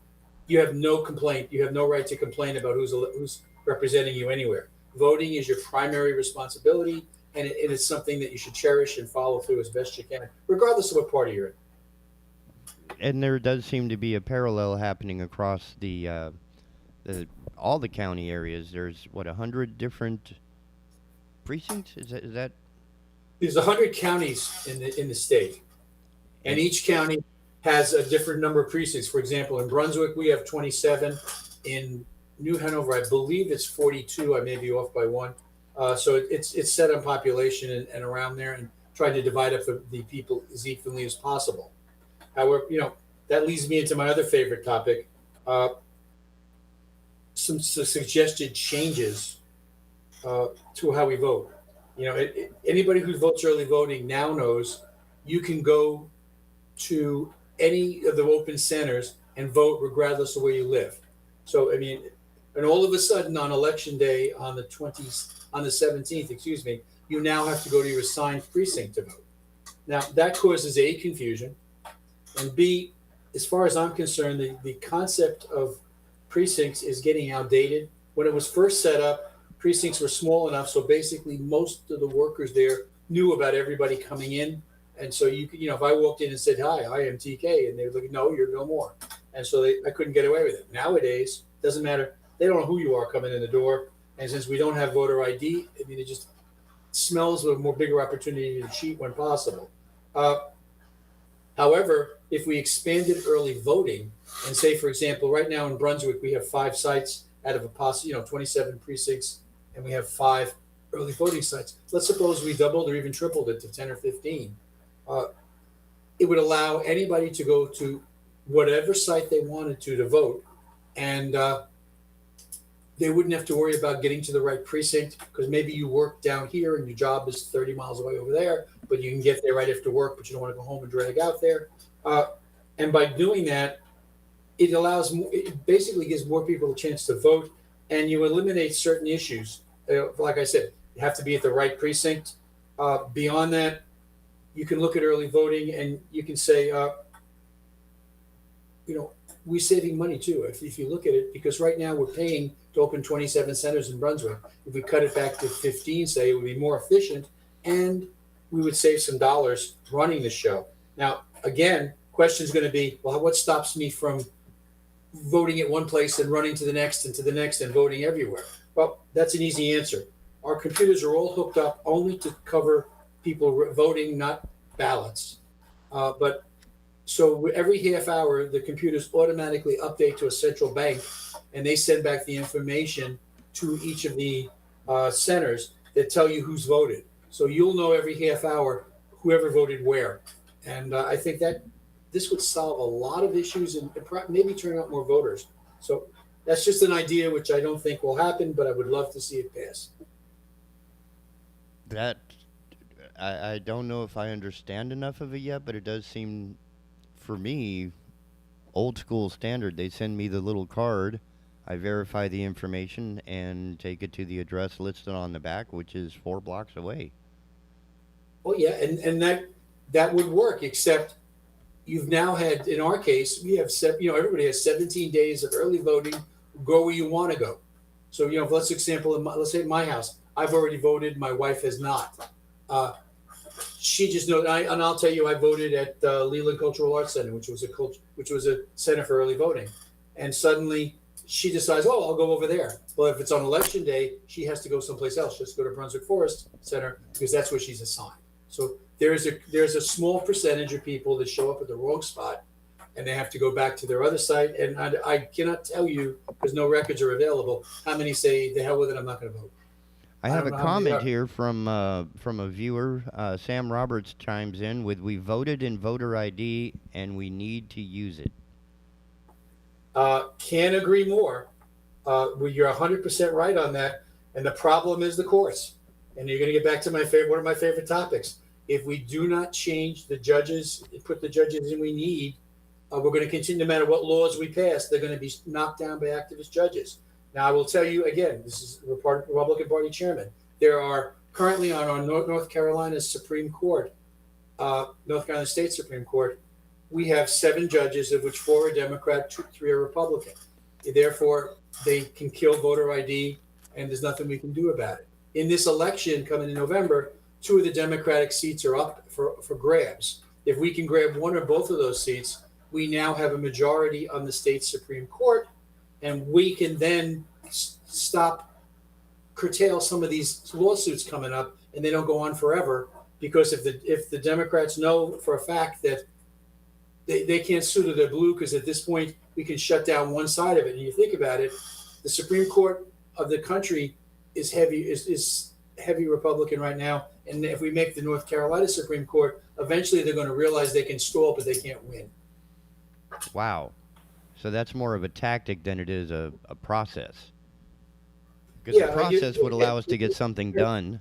you have no complaint. You have no right to complain about who's representing you anywhere. Voting is your primary responsibility, and it's something that you should cherish and follow through as best you can, regardless of what party you're in. And there does seem to be a parallel happening across all the county areas. There's 100 different precincts. Is that? There's 100 counties in the state, and each county has a different number of precincts. For example, in Brunswick, we have 27. In New Hanover, I believe it's 42. I may be off by one. So it's set on population and around there, and trying to divide up the people as evenly as possible. However, that leads me into my other favorite topic. Some suggested changes to how we vote. Anybody who votes early voting now knows you can go to any of the open centers and vote regardless of where you live. So, and all of a sudden on election day on the 17th, you now have to go to your assigned precinct to vote. Now, that causes A, confusion, and B, as far as I'm concerned, the concept of precincts is getting outdated. When it was first set up, precincts were small enough, so basically most of the workers there knew about everybody coming in. And so if I walked in and said, "Hi, I am TK," and they were like, "No, you're no more." And so I couldn't get away with it. Nowadays, it doesn't matter. They don't know who you are coming in the door. And since we don't have voter ID, it just smells of a more bigger opportunity to cheat when possible. However, if we expanded early voting and say, for example, right now in Brunswick, we have 5 sites out of a 27 precincts, and we have 5 early voting sites. Let's suppose we doubled or even tripled it to 10 or 15. It would allow anybody to go to whatever site they wanted to vote, and they wouldn't have to worry about getting to the right precinct, because maybe you work down here and your job is 30 miles away over there, but you can get there right after work, but you don't want to go home and drag out there. And by doing that, it basically gives more people a chance to vote, and you eliminate certain issues. Like I said, you have to be at the right precinct. Beyond that, you can look at early voting and you can say, we're saving money too. If you look at it, because right now we're paying to open 27 centers in Brunswick. If we cut it back to 15, say, it would be more efficient, and we would save some dollars running the show. Now, again, question is going to be, well, what stops me from voting at one place and running to the next and voting everywhere? Well, that's an easy answer. Our computers are all hooked up only to cover people voting, not ballots. But so every half hour, the computers automatically update to a central bank, and they send back the information to each of the centers that tell you who's voted. So you'll know every half hour whoever voted where. And I think that this would solve a lot of issues and maybe turn out more voters. So that's just an idea which I don't think will happen, but I would love to see it pass. That, I don't know if I understand enough of it yet, but it does seem, for me, old school standard. They send me the little card I verify the information and take it to the address listed on the back, which is 4 blocks away. Oh yeah, and that would work, except you've now had, in our case, we have everybody has 17 days of early voting. Go where you want to go. So let's say at my house, I've already voted. My wife has not. She just knows, and I'll tell you, I voted at Leland Cultural Arts Center, which was a center for early voting, and suddenly she decides, oh, I'll go over there. Well, if it's on election day, she has to go someplace else. She has to go to Brunswick Forest Center because that's where she's assigned. So there's a small percentage of people that show up at the wrong spot, and they have to go back to their other site. And I cannot tell you, because no records are available, how many say, the hell with it, I'm not going to vote. I have a comment here from a viewer. Sam Roberts chimes in with, "We voted in voter ID, and we need to use it." Can't agree more. You're 100% right on that. And the problem is the courts. And you're going to get back to one of my favorite topics. If we do not change the judges, put the judges in we need, we're going to continue, no matter what laws we pass, they're going to be knocked down by activist judges. Now, I will tell you again, this is the Republican Party chairman. There are currently on our North Carolina Supreme Court, North Carolina State Supreme Court, we have 7 judges, of which 4 are Democrat, 3 are Republican. Therefore, they can kill voter ID, and there's nothing we can do about it. In this election coming in November, 2 of the Democratic seats are up for grabs. If we can grab one or both of those seats, we now have a majority on the state Supreme Court, and we can then curtail some of these lawsuits coming up, and they don't go on forever. Because if the Democrats know for a fact that they can't sue to their blue, because at this point we can shut down one side of it. And you think about it, the Supreme Court of the country is heavy Republican right now. And if we make the North Carolina Supreme Court, eventually they're going to realize they can stall, but they can't win. Wow. So that's more of a tactic than it is a process. Because the process would allow us to get something done.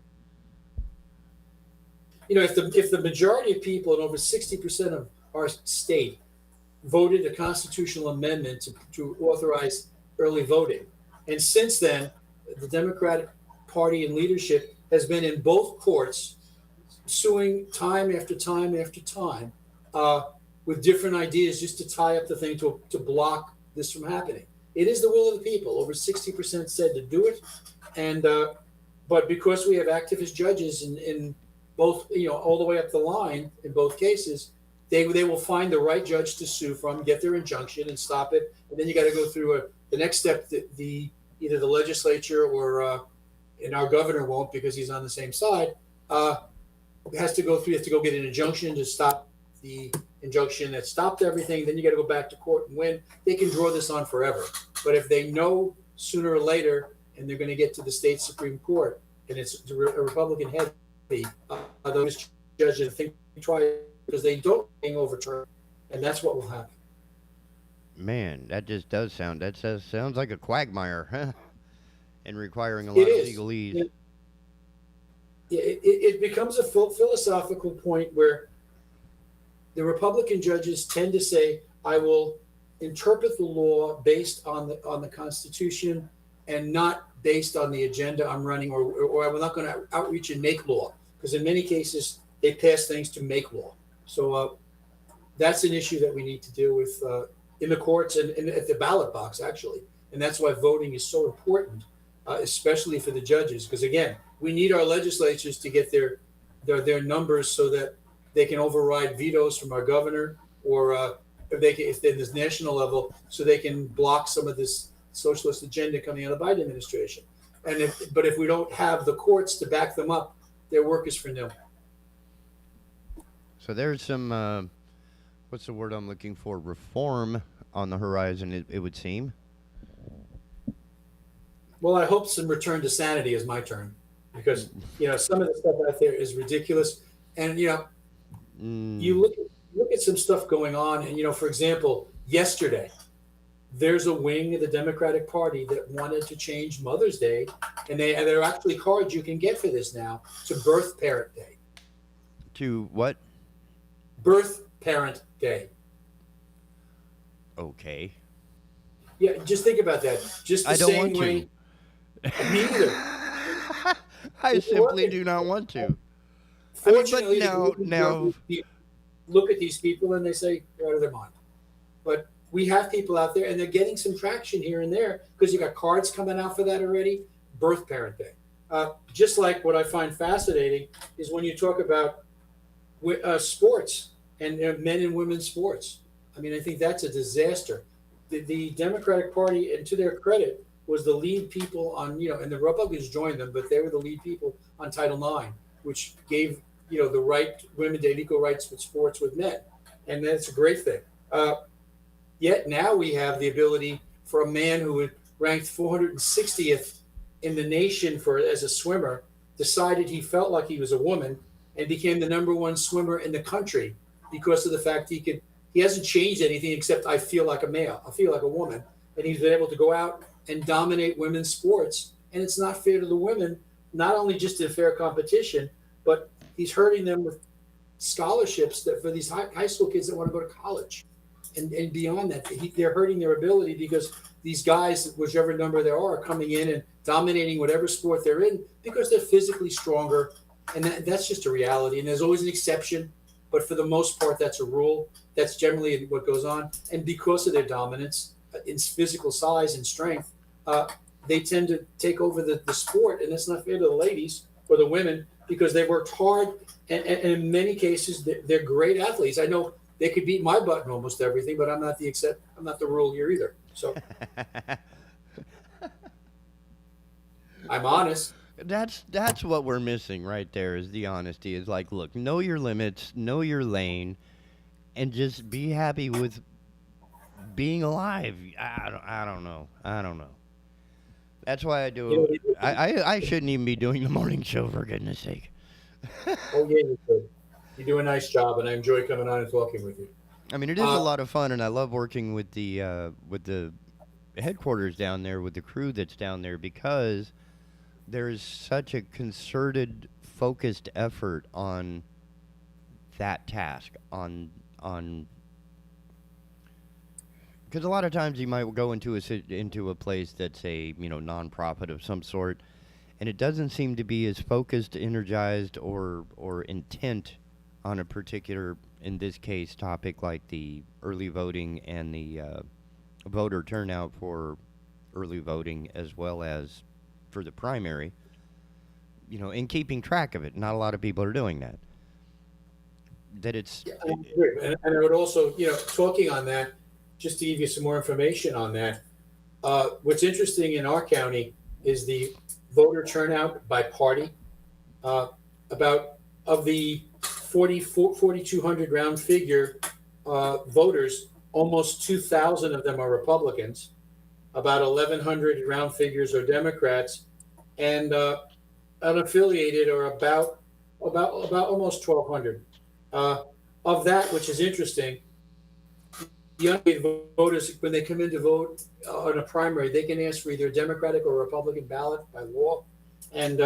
If the majority of people, and over 60% of our state, voted a constitutional amendment to authorize early voting, and since then, the Democratic Party and leadership has been in both courts suing time after time after time with different ideas just to tie up the thing to block this from happening. It is the will of the people. Over 60% said to do it, and but because we have activist judges in both, all the way up the line in both cases, they will find the right judge to sue from, get their injunction, and stop it. And then you got to go through the next step. Either the legislature or and our governor won't, because he's on the same side. Has to go through. You have to go get an injunction to stop the injunction that stopped everything. Then you got to go back to court and win. They can draw this on forever. But if they know sooner or later, and they're going to get to the state Supreme Court, and it's a Republican heavy, those judges think twice, because they don't being overturned, and that's what will happen. Man, that just does sounds like a quagmire, huh? And requiring a lot of legalese. It becomes a philosophical point where the Republican judges tend to say, I will interpret the law based on the Constitution and not based on the agenda I'm running, or I'm not going to outreach and make law, because in many cases they pass things to make law. So that's an issue that we need to deal with in the courts and at the ballot box, actually. And that's why voting is so important, especially for the judges, because again, we need our legislatures to get their numbers so that they can override vetoes from our governor, or if they're in this national level, so they can block some of this socialist agenda coming out of the Biden administration. But if we don't have the courts to back them up, their work is for nil. So there's some, what's the word I'm looking for? Reform on the horizon, it would seem. Well, I hope some return to sanity is my turn, because some of the stuff out there is ridiculous, and you look at some stuff going on, and for example, yesterday there's a wing of the Democratic Party that wanted to change Mother's Day, and there are actually cards you can get for this now, to Birth Parent Day. To what? Birth Parent Day. Okay. Yeah, just think about that. Just the I don't same want to. way. Me either. I simply do not want to. Fortunately, now, look at these people and they say they're out of their mind. But we have people out there, and they're getting some traction here and there because you got cards coming out for that already. Birth Parent Day. Just like what I find fascinating is when you talk about sports and men and women's sports. I mean, I think that's a disaster. The Democratic Party, and to their credit, was the lead people on, and the Republicans joined them, but they were the lead people on Title IX, which gave, the right women to equal rights with sports with men. And that's a great thing. Yet now we have the ability for a man who had ranked 460th in the nation as a swimmer, decided he felt like he was a woman and became the #1 swimmer in the country because of the fact he hasn't changed anything except I feel like a male, I feel like a woman. And he's been able to go out and dominate women's sports. And it's not fair to the women, not only just in fair competition, but he's hurting them with scholarships for these high school kids that want to go to college. And beyond that, they're hurting their ability because these guys, whichever number there are coming in and dominating whatever sport they're in because they're physically stronger. And that's just a reality. And there's always an exception. But for the most part, that's a rule. That's generally what goes on. And because of their dominance in physical size and strength, they tend to take over the sport. And that's not fair to the ladies or the women because they worked hard. And in many cases, they're great athletes. I know they could beat my butt in almost everything, but I'm not the rule here either. So I'm honest. That's what we're missing right there is the honesty. Is like, look, know your limits, know your lane, and just be happy with being alive. I don't know. That's why I do it. I shouldn't even be doing the morning show, for goodness sake. Oh, yeah, you could. You do a nice job, and I enjoy coming on and talking with you. I mean, it is a lot of fun, and I love working with the headquarters down there, with the crew that's down there, because there's such a concerted, focused effort on that task, on because a lot of times you might go into a place that's a nonprofit of some sort, and it doesn't seem to be as focused, energized, or intent on a particular, in this case, topic like the early voting and the voter turnout for early voting, as well as for the primary, in keeping track of it. Not a lot of people are doing that. And I would also, talking on that, just to give you some more information on that, what's interesting in our county is the voter turnout by party. About of the 4,200 round figure voters, almost 2,000 of them are Republicans. About 1,100 round figures are Democrats, and unaffiliated are about almost 1,200. Of that, which is interesting, the unaffiliated voters, when they come in to vote on a primary, they can ask for either a Democratic or Republican ballot by law, and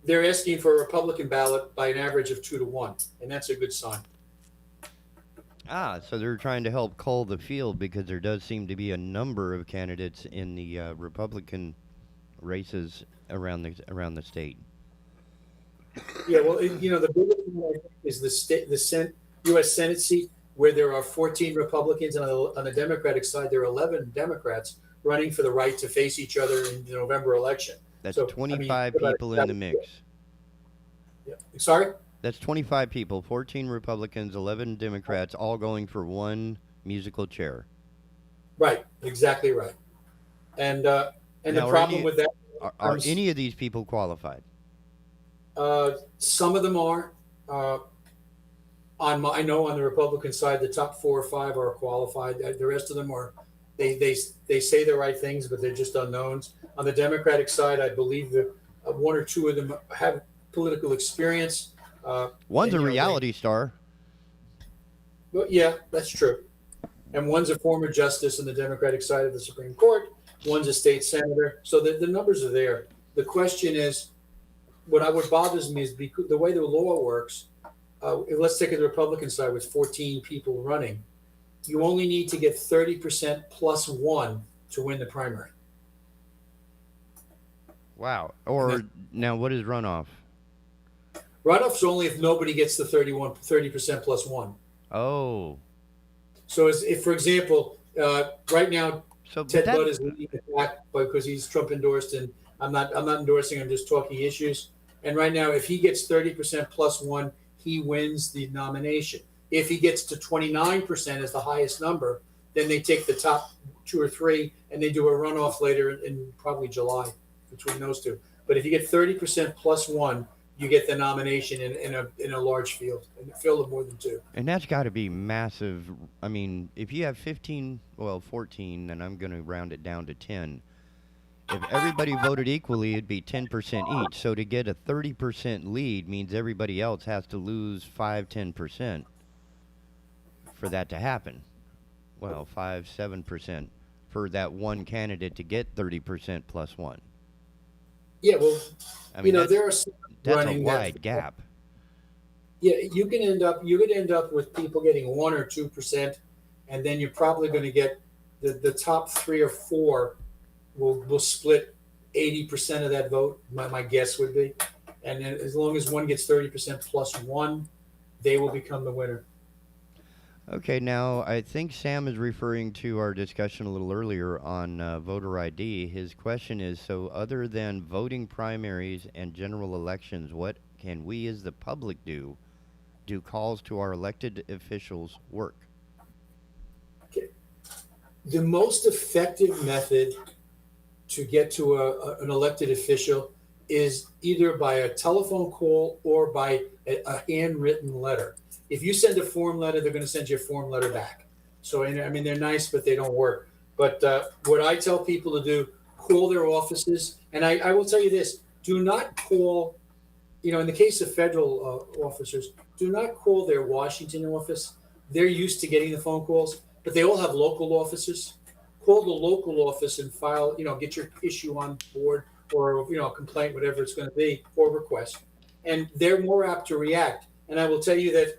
they're asking for a Republican ballot by an average of 2-1, and that's a good sign. So they're trying to help cull the field, because there does seem to be a number of candidates in the Republican races around the state. Yeah, well, the biggest one is the U.S. Senate seat, where there are 14 Republicans, and on the Democratic side, there are 11 Democrats running for the right to face each other in the November election. That's 25 people in the mix. Yeah. Sorry? That's 25 people, 14 Republicans, 11 Democrats, all going for one musical chair. Right, exactly right. And the problem with that... Are any of these people qualified? Some of them are. I know on the Republican side, the top 4 or 5 are qualified. The rest of them are, they say the right things, but they're just unknowns. On the Democratic side, I believe that 1 or 2 of them have political experience. One's a reality star. Well, yeah, that's true. And one's a former justice on the Democratic side of the Supreme Court. One's a state senator. So the numbers are there. The question is, what bothers me is because the way the law works. Let's take the Republican side with 14 people running. You only need to get 30% plus 1 to win the primary. Wow. Or now, what is runoff? Runoff's only if nobody gets the 30% plus one. Oh. So if, for example, right now, Ted that- Budd is leading the pack because he's Trump endorsed, and I'm not endorsing. I'm just talking issues. And right now, if he gets 30% plus one, he wins the nomination. If he gets to 29% as the highest number, then they take the top 2 or 3 and they do a runoff later in probably July between those two. But if you get 30% plus one, you get the nomination in a large field, in a field of more than 2. And that's got to be massive. I mean, if you have 14, then I'm going to round it down to 10. If everybody voted equally, it'd be 10% each. So to get a 30% lead means everybody else has to lose 10% for that to happen. Well, 7% for that one candidate to get 30% plus one. Yeah, well, I mean, there are some that's running a wide gap. Yeah, you're going to end up with people getting 1 or 2%, and then you're probably going to get the top 3 or 4 will split 80% of that vote. My guess would be, and then as long as one gets 30% plus one, they will become the winner. Okay, now I think Sam is referring to our discussion a little earlier on voter ID. His question is, so other than voting primaries and general elections, what can we as the public do? Do calls to our elected officials work? Okay. The most effective method to get to an elected official is either by a telephone call or by a handwritten letter. If you send a form letter, they're going to send you a form letter back. So, I mean, they're nice, but they don't work. But what I tell people to do, call their offices. And I will tell you this, do not call, in the case of federal officers, do not call their Washington office. They're used to getting the phone calls, but they all have local offices. Call the local office and file, get your issue on board or, a complaint, whatever it's going to be, or request. And they're more apt to react. And I will tell you that,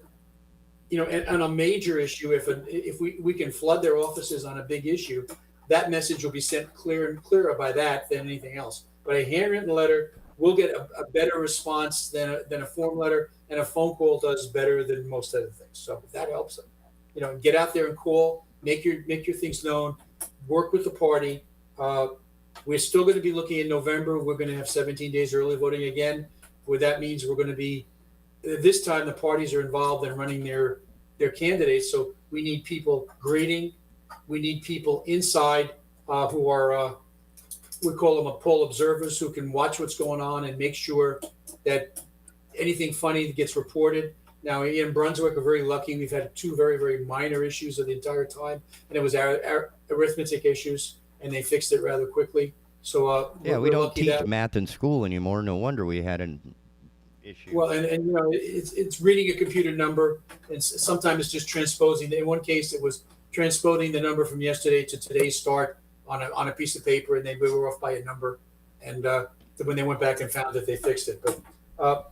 on a major issue, if we can flood their offices on a big issue, that message will be sent clearer by that than anything else. But a handwritten letter will get a better response than a form letter, and a phone call does better than most other things. So that helps them. Get out there and call, make your things known, work with the party. We're still going to be looking in November. We're going to have 17 days early voting again. What that means, we're going to be, this time the parties are involved in running their candidates. So we need people greeting. We need people inside who are, we call them poll observers, who can watch what's going on and make sure that anything funny gets reported. Now, in Brunswick, we're very lucky. We've had 2 very, very minor issues of the entire time, and it was our arithmetic issues, and they fixed it rather quickly. So we don't teach math in school anymore. No wonder we had an issue. Well, and it's reading a computer number, and sometimes it's just transposing. In one case, it was transposing the number from yesterday to today's start on a piece of paper, and they were off by a number. And when they went back and found it, they fixed it. But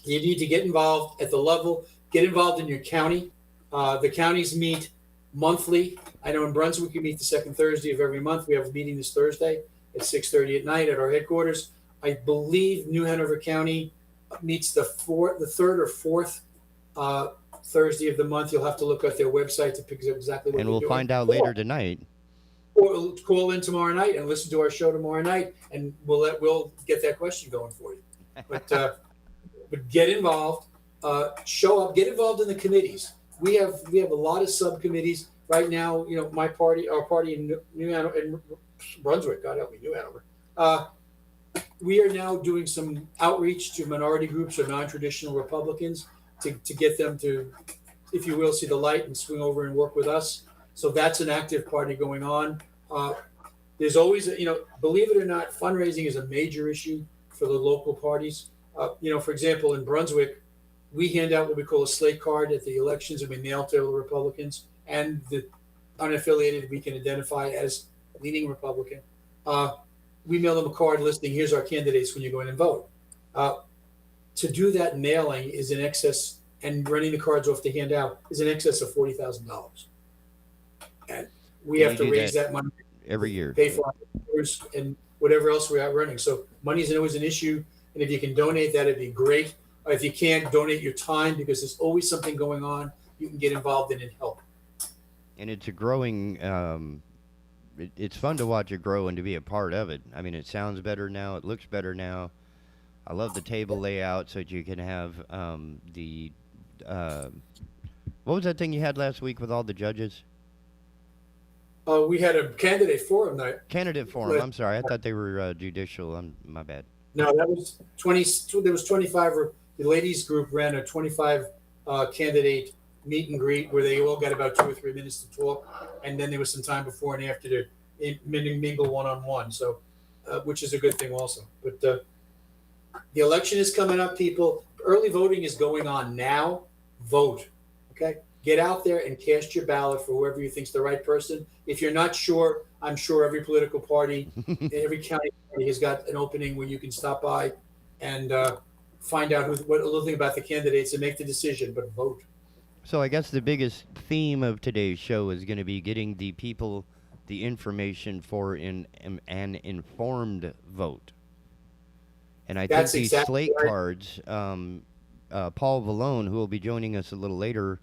you need to get involved at the level. Get involved in your county. The counties meet monthly. I know in Brunswick, we meet the second Thursday of every month. We have a meeting this Thursday at 6:30 at night at our headquarters. I believe New Hanover County meets the third or fourth Thursday of the month. You'll have to look at their website to pick exactly what. And we'll find out later tonight. Or call in tomorrow night and listen to our show tomorrow night, and we'll get that question going for you. But get involved, show up, get involved in the committees. We have a lot of subcommittees right now. Our party in New Hanover, in Brunswick, God help me, New Hanover. We are now doing some outreach to minority groups or non-traditional Republicans to get them to, if you will, see the light and swing over and work with us. So that's an active party going on. There's always, believe it or not, fundraising is a major issue for the local parties. For example, in Brunswick, we hand out what we call a slate card at the elections, and we mail to the Republicans and the unaffiliated we can identify as leaning Republican. We mail them a card listing, here's our candidates when you go in and vote. To do that mailing is in excess, and running the cards off to hand out is in excess of $40,000. And we have to raise that money. every year. Pay for our tours and whatever else we're out running. So money isn't always an issue. And if you can donate that, it'd be great. Or if you can't, donate your time, because there's always something going on you can get involved in and help. And it's a growing, it's fun to watch it grow and to be a part of it. I mean, it sounds better now. It looks better now. I love the table layout so that you can have what was that thing you had last week with all the judges? We had a candidate forum night. Candidate forum. I'm sorry. I thought they were judicial. My bad. No, that was 20. There was 25. The ladies group ran a 25 candidate meet and greet where they all got about 2 or 3 minutes to talk, and then there was some time before and after to mingle one-on-one. So, which is a good thing also. But the election is coming up, people. Early voting is going on now. Vote. Okay, get out there and cast your ballot for whoever you think's the right person. If you're not sure, I'm sure every political party, every county party has got an opening where you can stop by and find out a little thing about the candidates and make the decision. But vote. So I guess the biggest theme of today's show is going to be getting the people the information for an informed vote. And I think these slate cards, Paul Valone, who will be joining us a little later,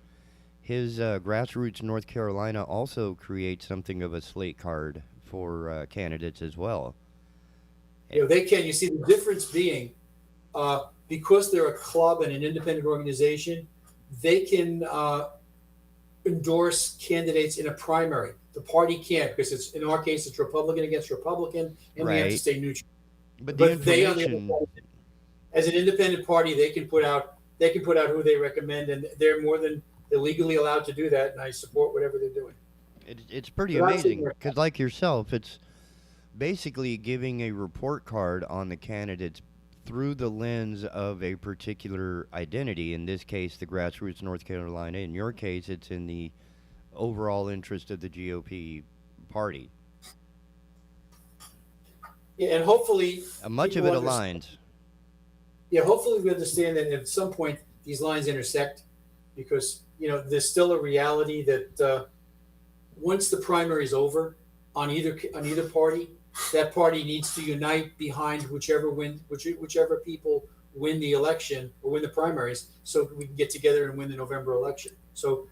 his Grassroots North Carolina also creates something of a slate card for candidates as well. You know, they can. You see the difference being because they're a club and an independent organization, they can endorse candidates in a primary. The party can't, because it's, in our case, it's Republican against Republican, and we have to stay neutral. But they, on the other hand, as an independent party, they can put out who they recommend, and they're legally allowed to do that, and I support whatever they're doing. It's pretty amazing, because like yourself, it's basically giving a report card on the candidates through the lens of a particular identity. In this case, the Grassroots North Carolina. In your case, it's in the overall interest of the GOP party. Yeah, and hopefully much of it aligns. Yeah, hopefully we understand that at some point these lines intersect, because there's still a reality that once the primary is over on either party, that party needs to unite behind whichever people win the election or win the primaries, so we can get together and win the November election. So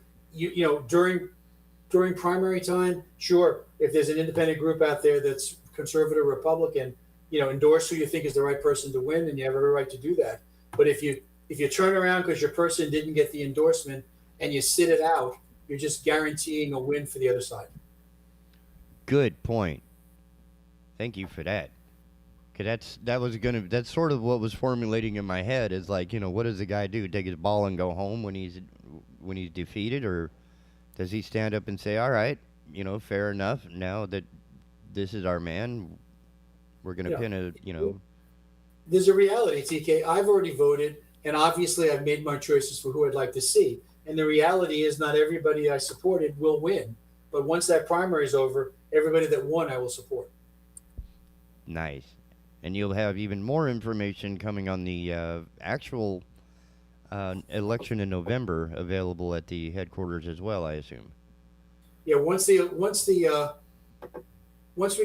during primary time, sure, if there's an independent group out there that's conservative Republican, endorse who you think is the right person to win, and you have every right to do that. But if you turn around because your person didn't get the endorsement and you sit it out, you're just guaranteeing a win for the other side. Good point. Thank you for that. Cause that's sort of what was formulating in my head, is like, what does the guy do? Take his ball and go home when he's defeated, or does he stand up and say, all right, fair enough, now that this is our man, we're going to pin a, There's a reality, TK. I've already voted, and obviously I've made my choices for who I'd like to see. And the reality is not everybody I supported will win. But once that primary is over, everybody that won I will support. Nice. And you'll have even more information coming on the actual election in November available at the headquarters as well, I assume. Yeah, once we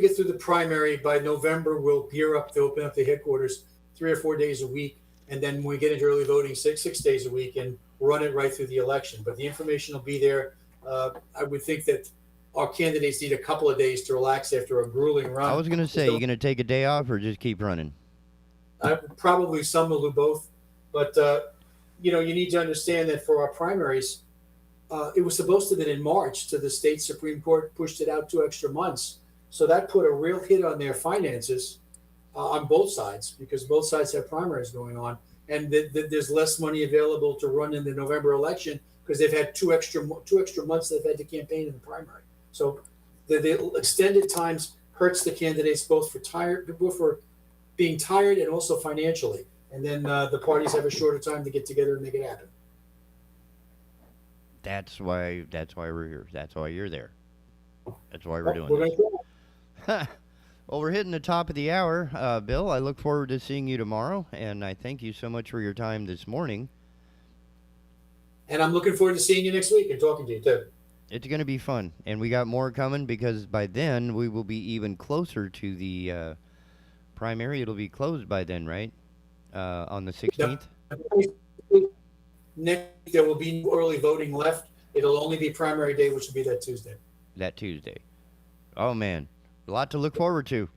get through the primary, by November, we'll gear up to open up the headquarters 3 or 4 days a week. And then when we get into early voting, six days a week, and run it right through the election. But the information will be there. I would think that our candidates need a couple of days to relax after a grueling run. I was going to say, you going to take a day off or just keep running? Probably some will do both. But, you need to understand that for our primaries, it was supposed to have been in March, to the state Supreme Court pushed it out 2 extra months. So that put a real hit on their finances on both sides, because both sides have primaries going on. And there's less money available to run in the November election because they've had 2 extra months they've had to campaign in the primary. So the extended times hurts the candidates both for being tired and also financially. And then the parties have a shorter time to get together and make it happen. That's why we're here. That's why you're there. That's why we're doing this. Well, we're hitting the top of the hour. Bill, I look forward to seeing you tomorrow, and I thank you so much for your time this morning. And I'm looking forward to seeing you next week and talking to you, too. It's going to be fun, and we got more coming because by then we will be even closer to the primary. It'll be closed by then, right? On the 16th? Next, there will be no early voting left. It'll only be primary day, which will be that Tuesday. That Tuesday. Oh, man. A lot to look forward to.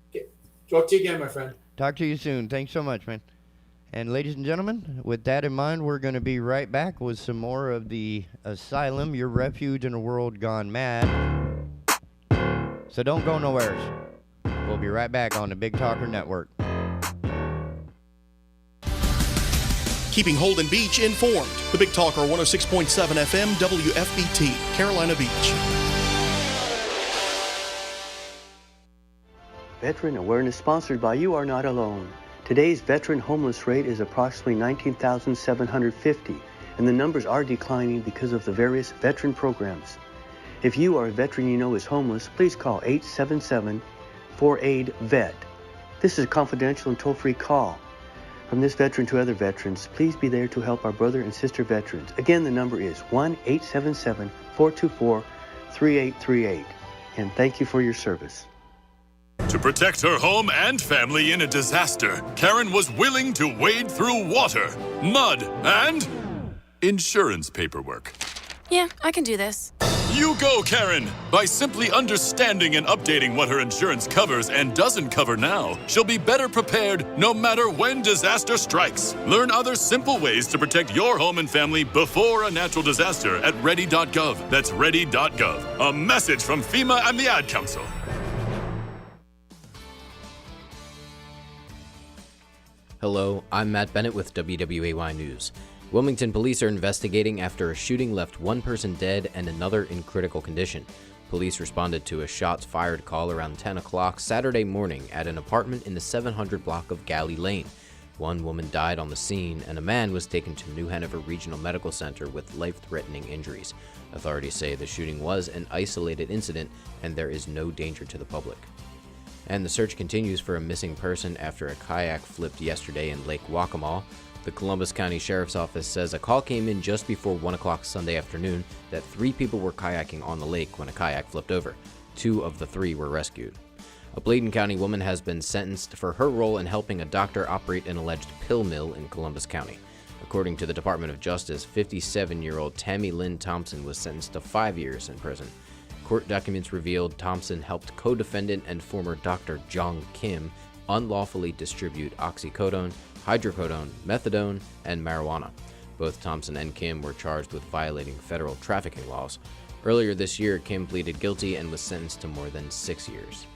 Okay. Talk to you again, my friend. Talk to you soon. Thanks so much, man. And ladies and gentlemen, with that in mind, we're going to be right back with some more of the Asylum, Your Refuge in a World Gone Mad. So don't go nowhere. We'll be right back on the Big Talker Network. Keeping Holden Beach informed. The Big Talker 106.7 FM WFBT, Carolina Beach. Veteran Awareness sponsored by You Are Not Alone. Today's veteran homeless rate is approximately 19,750, and the numbers are declining because of the various veteran programs. If you or a veteran you know is homeless, please call 877-4AID-VET. This is a confidential and toll-free call. From this veteran to other veterans, please be there to help our brother and sister veterans. Again, the number is 1-877-424-3838. And thank you for your service. To protect her home and family in a disaster, Karen was willing to wade through water, mud, and insurance paperwork. Yeah, I can do this. You go, Karen! By simply understanding and updating what her insurance covers and doesn't cover now, she'll be better prepared no matter when disaster strikes. Learn other simple ways to protect your home and family before a natural disaster at ready.gov. That's ready.gov. A message from FEMA and the Ad Council. Hello, I'm Matt Bennett with WWAY News. Wilmington police are investigating after a shooting left one person dead and another in critical condition. Police responded to a shots fired call around 10 o'clock Saturday morning at an apartment in the 700 block of Galley Lane. One woman died on the scene, and a man was taken to New Hanover Regional Medical Center with life-threatening injuries. Authorities say the shooting was an isolated incident and there is no danger to the public. And the search continues for a missing person after a kayak flipped yesterday in Lake Waccamaw. The Columbus County Sheriff's Office says a call came in just before 1 o'clock Sunday afternoon that 3 people were kayaking on the lake when a kayak flipped over. 2 of the 3 were rescued. A Bladen County woman has been sentenced for her role in helping a doctor operate an alleged pill mill in Columbus County. According to the Department of Justice, 57-year-old Tammy Lynn Thompson was sentenced to 5 years in prison. Court documents revealed Thompson helped co-defendant and former Dr. Jong Kim unlawfully distribute oxycodone, hydrocodone, methadone, and marijuana. Both Thompson and Kim were charged with violating federal trafficking laws. Earlier this year, Kim pleaded guilty and was sentenced to more than 6 years.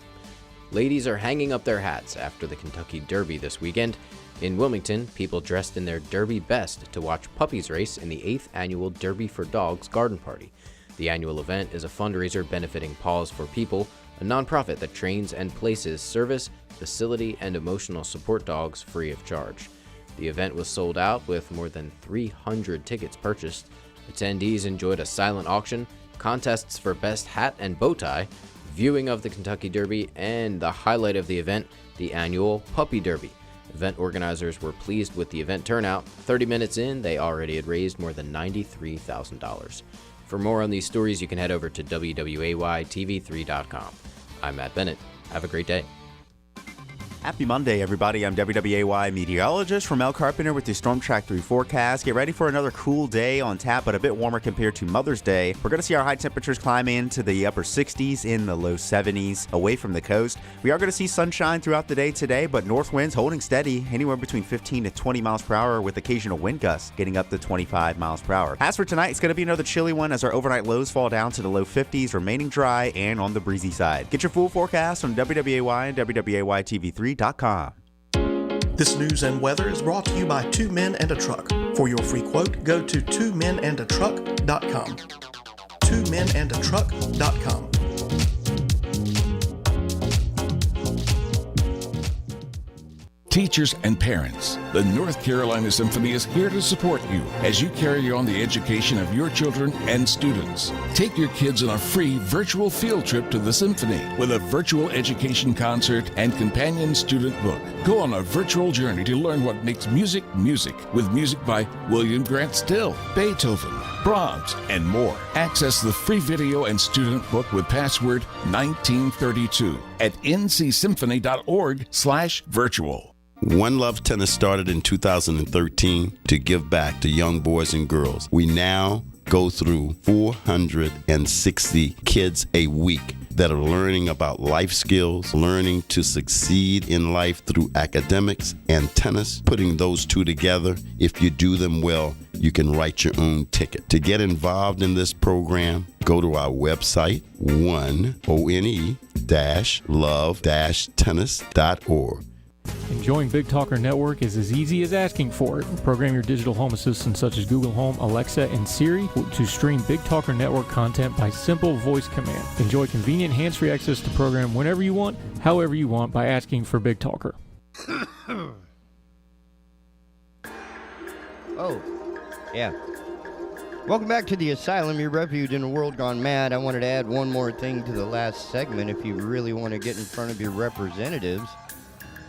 Ladies are hanging up their hats after the Kentucky Derby this weekend. In Wilmington, people dressed in their Derby best to watch puppies race in the 8th annual Derby for Dogs garden party. The annual event is a fundraiser benefiting Paws for People, a nonprofit that trains and places service, facility, and emotional support dogs free of charge. The event was sold out with more than 300 tickets purchased. Attendees enjoyed a silent auction, contests for best hat and bow tie, viewing of the Kentucky Derby, and the highlight of the event, the annual Puppy Derby. Event organizers were pleased with the event turnout. 30 minutes in, they already had raised more than $93,000. For more on these stories, you can head over to WWAYTV3.com. I'm Matt Bennett. Have a great day. Happy Monday, everybody. I'm WWAY meteorologist Ramel Carpenter with the Storm Track 3 forecast. Get ready for another cool day on tap, but a bit warmer compared to Mother's Day. We're going to see our high temperatures climb into the upper 60s, in the low 70s, away from the coast. We are going to see sunshine throughout the day today, but north winds holding steady, anywhere between 15 to 20 miles per hour, with occasional wind gusts getting up to 25 miles per hour. As for tonight, it's going to be another chilly one as our overnight lows fall down to the low 50s, remaining dry and on the breezy side. Get your full forecast on WWAY and WWAYTV3.com. This news and weather is brought to you by 2 Men and a Truck. For your free quote, go to 2menandatruck.com. 2menandatruck.com. Teachers and parents, The North Carolina Symphony is here to support you as you carry on the education of your children and students. Take your kids on a free virtual field trip to the Symphony with a virtual education concert and companion student book. Go on a virtual journey to learn what makes music music, with music by William Grant Still, Beethoven, Brahms, and more. Access the free video and student book with password 1932 at ncsymphony.org/virtual. One Love Tennis started in 2013 to give back to young boys and girls. We now go through 460 kids a week that are learning about life skills, learning to succeed in life through academics and tennis. Putting those two together, if you do them well, you can write your own ticket. To get involved in this program, go to our website, one-love-tennis.org. Enjoying Big Talker Network is as easy as asking for it. Program your digital home assistants such as Google Home, Alexa, and Siri to stream Big Talker Network content by simple voice command. Enjoy convenient hands-free access to the program whenever you want, however you want, by asking for Big Talker. Oh, yeah. Welcome back to the Asylum, your refuge in a world gone mad. I wanted to add one more thing to the last segment. If you really want to get in front of your representatives,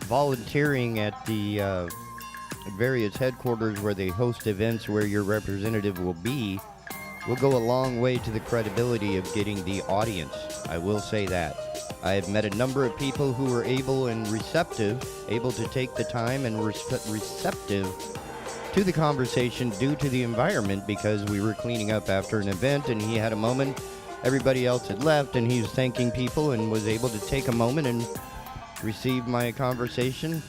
volunteering at the various headquarters where they host events where your representative will be will go a long way to the credibility of getting the audience. I will say that. I have met a number of people who were able to take the time and receptive to the conversation due to the environment, because we were cleaning up after an event and he had a moment. Everybody else had left and he was thanking people and was able to take a moment and receive my conversation.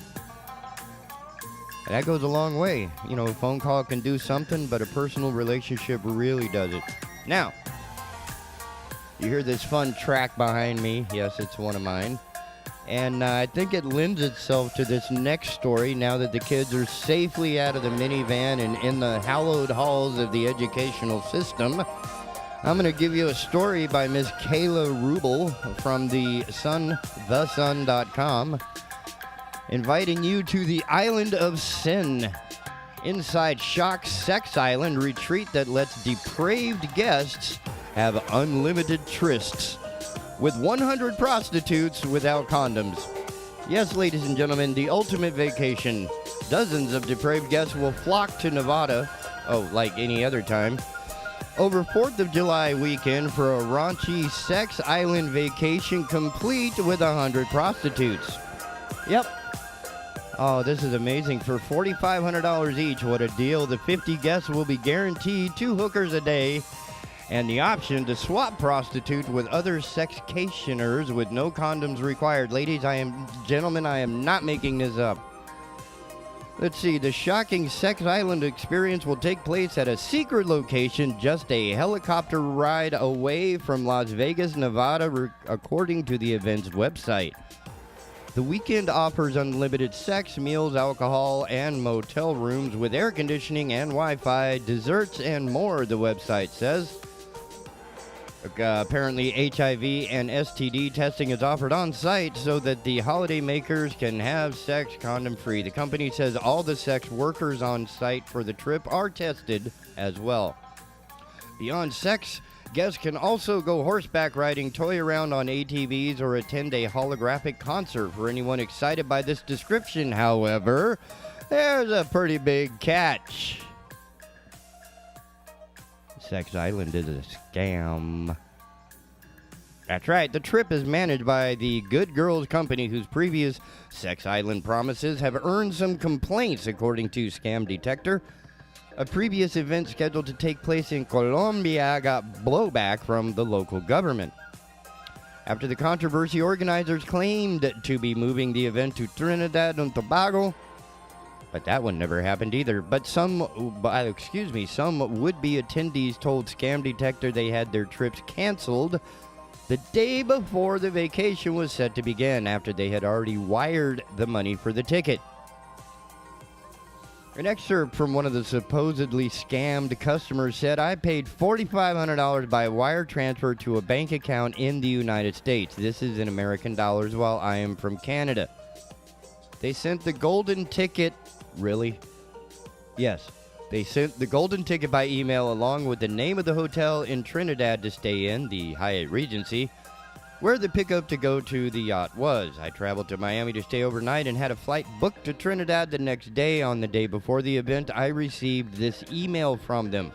That goes a long way. You know, a phone call can do something, but a personal relationship really does it. Now, you hear this fun track behind me. Yes, it's one of mine. And I think it lends itself to this next story now that the kids are safely out of the minivan and in the hallowed halls of the educational system. I'm going to give you a story by Miss Kayla Rubel from the Sun, thesun.com, inviting you to the Island of Sin. Inside Shock Sex Island retreat that lets depraved guests have unlimited trysts with 100 prostitutes without condoms. Yes, ladies and gentlemen, the ultimate vacation. Dozens of depraved guests will flock to Nevada, like any other time, over 4th of July weekend for a raunchy sex island vacation complete with 100 prostitutes. Yep. Oh, this is amazing. For $4,500 each, what a deal. The 50 guests will be guaranteed 2 hookers a day and the option to swap prostitute with other sexcationers with no condoms required. Ladies, gentlemen, I am not making this up. Let's see, the shocking Sex Island experience will take place at a secret location just a helicopter ride away from Las Vegas, Nevada, according to the event's website. The weekend offers unlimited sex, meals, alcohol, and motel rooms with air conditioning and Wi-Fi, desserts, and more, the website says. Apparently, HIV and STD testing is offered on site so that the holiday makers can have sex condom-free. The company says all the sex workers on site for the trip are tested as well. Beyond sex, guests can also go horseback riding, toy around on ATVs, or attend a holographic concert. For anyone excited by this description, however, there's a pretty big catch. Sex Island is a scam. That's right, the trip is managed by the Good Girls Company, whose previous Sex Island promises have earned some complaints, according to Scam Detector. A previous event scheduled to take place in Colombia got blowback from the local government. After the controversy, organizers claimed to be moving the event to Trinidad and Tobago, but that one never happened either. But some would-be attendees told Scam Detector they had their trips canceled the day before the vacation was set to begin, after they had already wired the money for the ticket. An excerpt from one of the supposedly scammed customers said, "I paid $4,500 by wire transfer to a bank account in the United States. This is in American dollars while I am from Canada. They sent the golden ticket Really? Yes. They sent the golden ticket by email along with the name of the hotel in Trinidad to stay in, the Hyatt Regency, where the pickup to go to the yacht was. I traveled to Miami to stay overnight and had a flight booked to Trinidad the next day. On the day before the event, I received this email from them.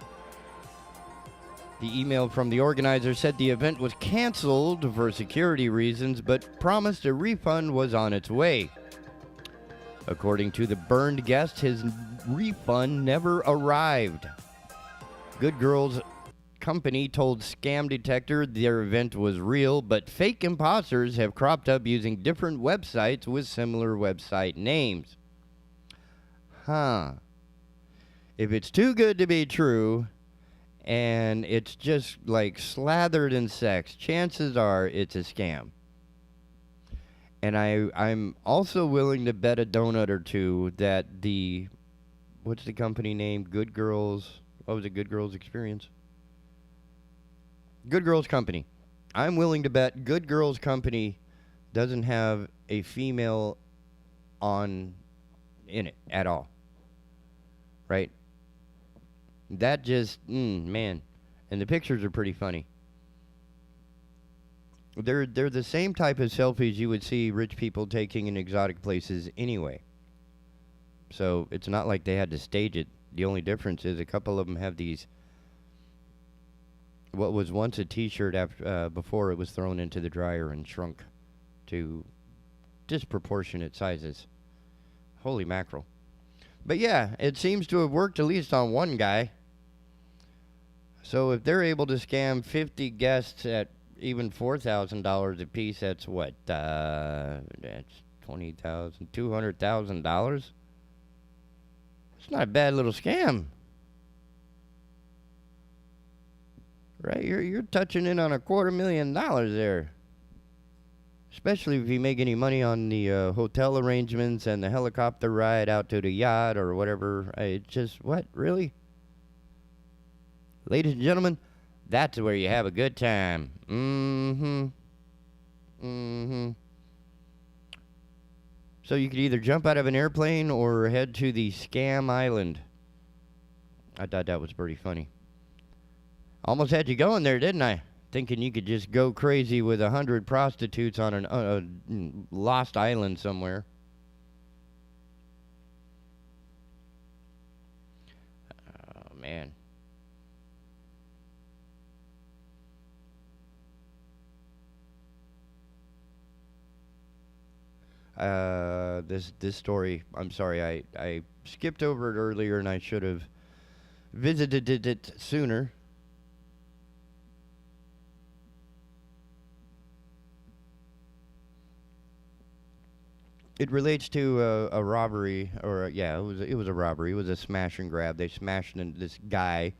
The email from the organizer said the event was canceled for security reasons, but promised a refund was on its way. According to the burned guest, his refund never arrived. Good Girls Company told Scam Detector their event was real, but fake imposters have cropped up using different websites with similar website names. If it's too good to be true, and it's just like slathered in sex, chances are it's a scam. And I'm also willing to bet a donut or two that what's the company name? Good Girls, what was it, Good Girls Experience? Good Girls Company. I'm willing to bet Good Girls Company doesn't have a female in it at all. Right? That just, man. And the pictures are pretty funny. They're the same type of selfies you would see rich people taking in exotic places anyway. So it's not like they had to stage it. The only difference is a couple of them have these, what was once a t-shirt before it was thrown into the dryer and shrunk to disproportionate sizes. Holy mackerel. But yeah, it seems to have worked at least on one guy. So if they're able to scam 50 guests at even $4,000 a piece, that's what? That's $20,000, $200,000. It's not a bad little scam, right? You're touching in on $250,000 there, especially if you make any money on the hotel arrangements and the helicopter ride out to the yacht or whatever. It's just what, really, ladies and gentlemen. That's where you have a good time. So you could either jump out of an airplane or head to the Scam Island. I thought that was pretty funny. Almost had you going there, didn't I? Thinking you could just go crazy with 100 prostitutes on a lost island somewhere. Oh, man. This story, I'm sorry, I skipped over it earlier and I should have visited it sooner. It relates to a robbery, or it was a robbery. It was a smash and grab. They smashed into this guy,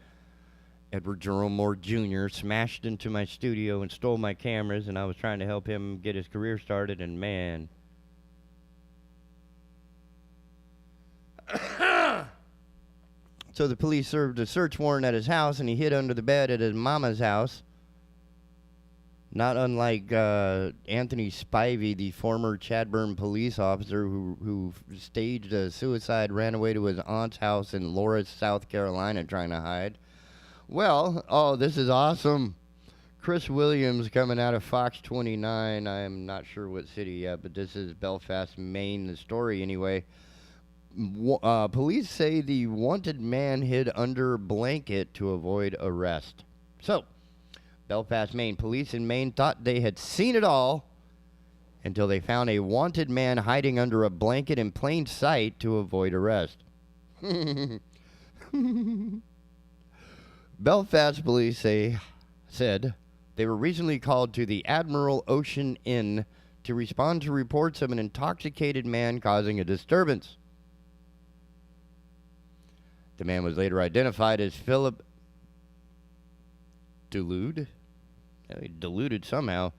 Edward Jerome Moore Jr., smashed into my studio and stole my cameras, and I was trying to help him get his career started, and man. So the police served a search warrant at his house, and he hid under the bed at his mama's house. Not unlike Anthony Spivey, the former Chadbourne police officer who staged a suicide, ran away to his aunt's house in Loris, South Carolina, trying to hide. Well, this is awesome. Chris Williams coming out of Fox 29. I am not sure what city yet, but this is Belfast, Maine, the story anyway. Police say the wanted man hid under a blanket to avoid arrest. So, Belfast, Maine. Police in Maine thought they had seen it all until they found a wanted man hiding under a blanket in plain sight to avoid arrest. Belfast police said they were recently called to the Admiral Ocean Inn to respond to reports of an intoxicated man causing a disturbance. The man was later identified as Philip Delude. Deluded somehow.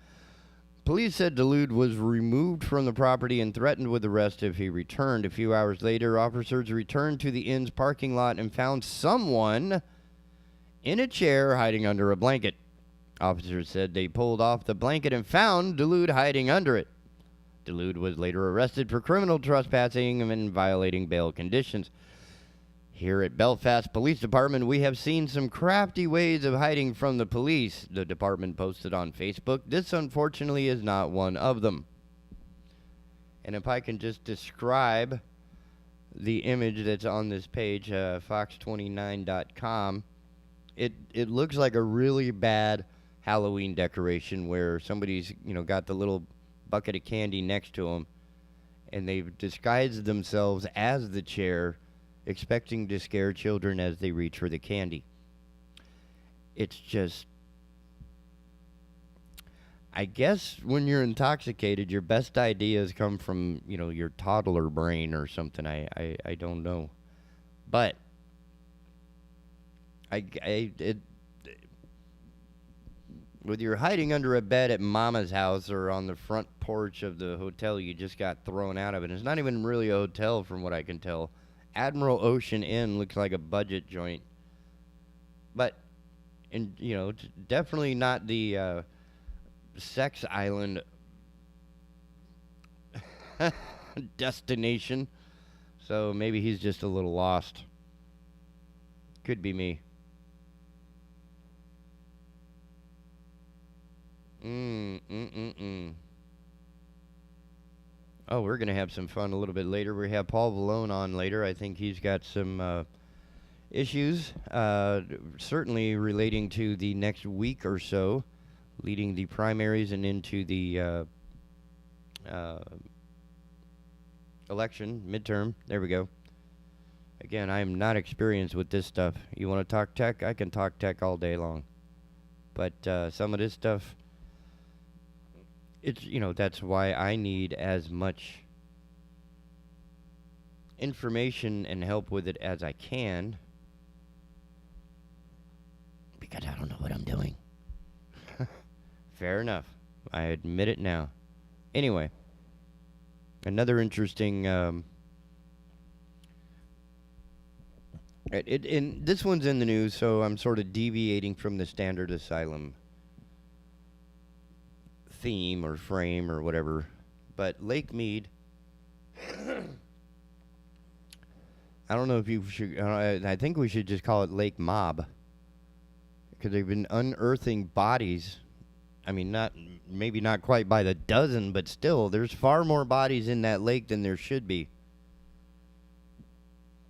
Police said Delude was removed from the property and threatened with arrest if he returned. A few hours later, officers returned to the inn's parking lot and found someone in a chair hiding under a blanket. Officers said they pulled off the blanket and found Delude hiding under it. Dulude was later arrested for criminal trespassing and violating bail conditions. Here at Belfast Police Department, we have seen some crafty ways of hiding from the police, the department posted on Facebook. This, unfortunately, is not one of them. And if I can just describe the image that's on this page, fox29.com, it looks like a really bad Halloween decoration where somebody's, got the little bucket of candy next to them, and they've disguised themselves as the chair, expecting to scare children as they reach for the candy. It's just, I guess when you're intoxicated, your best ideas come from, your toddler brain or something. I don't know. But whether you're hiding under a bed at mama's house or on the front porch of the hotel you just got thrown out of, and it's not even really a hotel from what I can tell. Admiral Ocean Inn looks like a budget joint. But, definitely not the sex island destination. So maybe he's just a little lost. Could be me. Oh, we're going to have some fun a little bit later. We have Paul Valone on later. I think he's got some issues, certainly relating to the next week or so, leading the primaries and into the election, midterm. There we go. Again, I am not experienced with this stuff. You want to talk tech? I can talk tech all day long. But some of this stuff, it's, that's why I need as much information and help with it as I can, because I don't know what I'm doing. Fair enough. I admit it now. Anyway, another interesting, and this one's in the news, so I'm sort of deviating from the standard Asylum theme or frame or whatever, but Lake Mead, I don't know if you should, I think we should just call it Lake Mob, because they've been unearthing bodies. I mean, maybe not quite by the dozen, but still, there's far more bodies in that lake than there should be.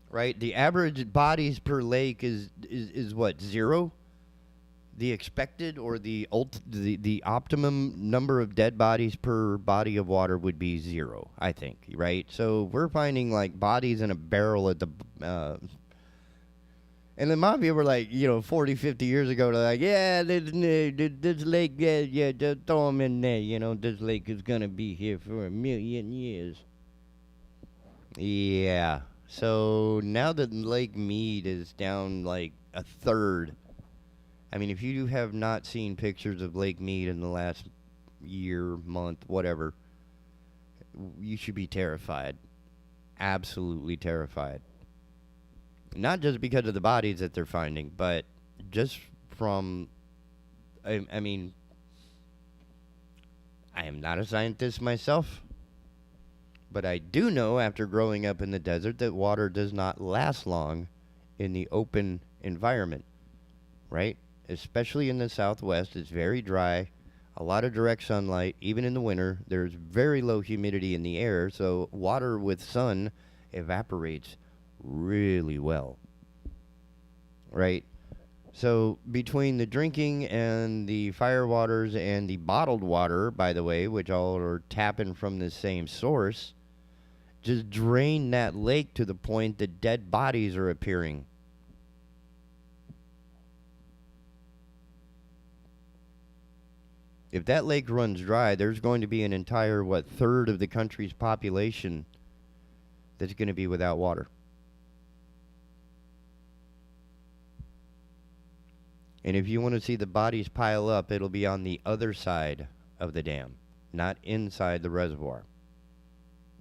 Right? The average bodies per lake is what, 0? The expected or the optimum number of dead bodies per body of water would be 0, I think, right? So we're finding like bodies in a barrel at the and the mafia were like, 40, 50 years ago, they're like, yeah, this lake, yeah, just throw them in there, this lake is gonna be here for 1,000,000 years. Yeah. So now that Lake Mead is down like a third, I mean, if you have not seen pictures of Lake Mead in the last year, month, whatever, you should be terrified. Absolutely terrified. Not just because of the bodies that they're finding, but just from, I mean, I am not a scientist myself, but I do know after growing up in the desert that water does not last long in the open environment, right? Especially in the Southwest, it's very dry, a lot of direct sunlight. Even in the winter, there's very low humidity in the air, so water with sun evaporates really well, right? So between the drinking and the fire waters and the bottled water, by the way, which all are tapping from the same source, just drain that lake to the point that dead bodies are appearing. If that lake runs dry, there's going to be an entire, third of the country's population that's going to be without water. And if you want to see the bodies pile up, it'll be on the other side of the dam, not inside the reservoir.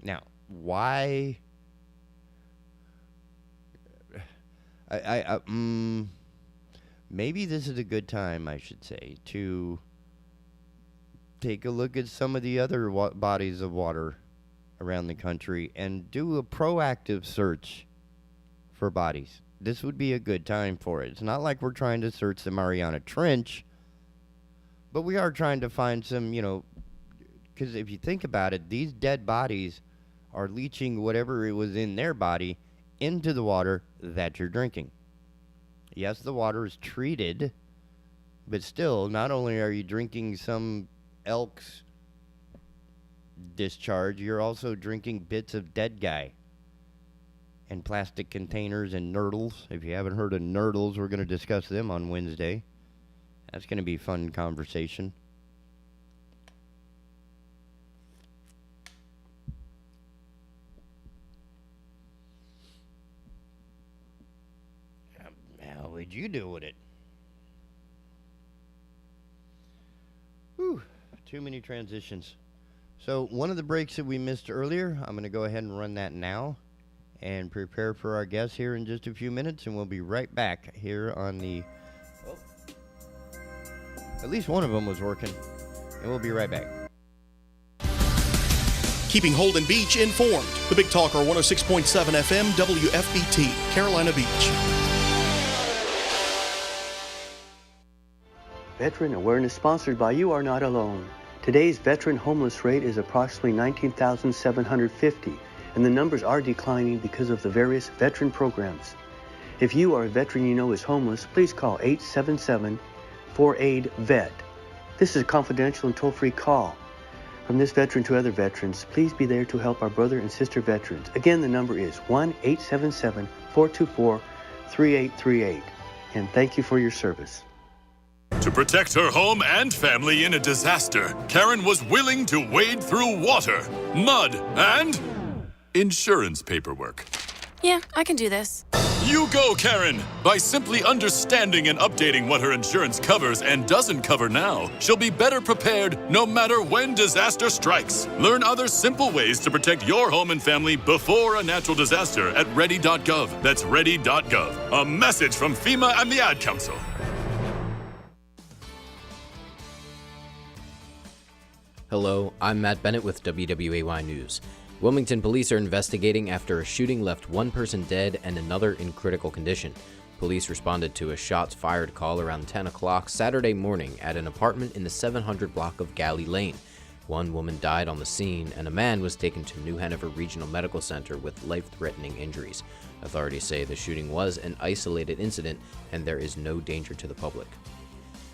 Now, why? Maybe this is a good time, I should say, to take a look at some of the other bodies of water around the country and do a proactive search for bodies. This would be a good time for it. It's not like we're trying to search the Mariana Trench, but we are trying to find some, because if you think about it, these dead bodies are leaching whatever it was in their body into the water that you're drinking. Yes, the water is treated, but still, not only are you drinking some elk's discharge, you're also drinking bits of dead guy and plastic containers and nurdles. If you haven't heard of nurdles, we're going to discuss them on Wednesday. That's going to be a fun conversation. How would you do with it? Whew, too many transitions. So one of the breaks that we missed earlier, I'm going to go ahead and run that now and prepare for our guests here in just a few minutes, and we'll be right back here on the... Oh, at least one of them was working, and we'll be right back. Keeping Holden Beach informed. The Big Talker 106.7 FM WFBT, Carolina Beach. Veteran Awareness sponsored by You Are Not Alone. Today's veteran homeless rate is approximately 19,750, and the numbers are declining because of the various veteran programs. If you or a veteran you know is homeless, please call 877-4AID-VET. This is a confidential and toll-free call. From this veteran to other veterans, please be there to help our brother and sister veterans. Again, the number is 1-877-424-3838. And thank you for your service. To protect her home and family in a disaster, Karen was willing to wade through water, mud, and insurance paperwork. Yeah, I can do this. You go, Karen! By simply understanding and updating what her insurance covers and doesn't cover now, she'll be better prepared no matter when disaster strikes. Learn other simple ways to protect your home and family before a natural disaster at ready.gov. That's ready.gov. A message from FEMA and the Ad Council. Hello, I'm Matt Bennett with WWAY News. Wilmington police are investigating after a shooting left one person dead and another in critical condition. Police responded to a shots fired call around 10 o'clock Saturday morning at an apartment in the 700 block of Galley Lane. One woman died on the scene, and a man was taken to New Hanover Regional Medical Center with life-threatening injuries. Authorities say the shooting was an isolated incident and there is no danger to the public.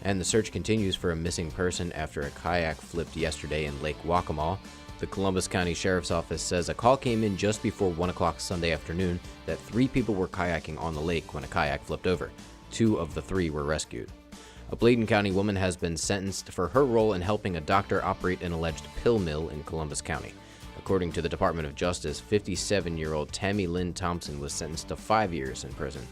And the search continues for a missing person after a kayak flipped yesterday in Lake Waccamaw. The Columbus County Sheriff's Office says a call came in just before 1 o'clock Sunday afternoon that 3 people were kayaking on the lake when a kayak flipped over. 2 of the 3 were rescued. A Bladen County woman has been sentenced for her role in helping a doctor operate an alleged pill mill in Columbus County. According to the Department of Justice, 57-year-old Tammy Lynn Thompson was sentenced to 5 years in prison.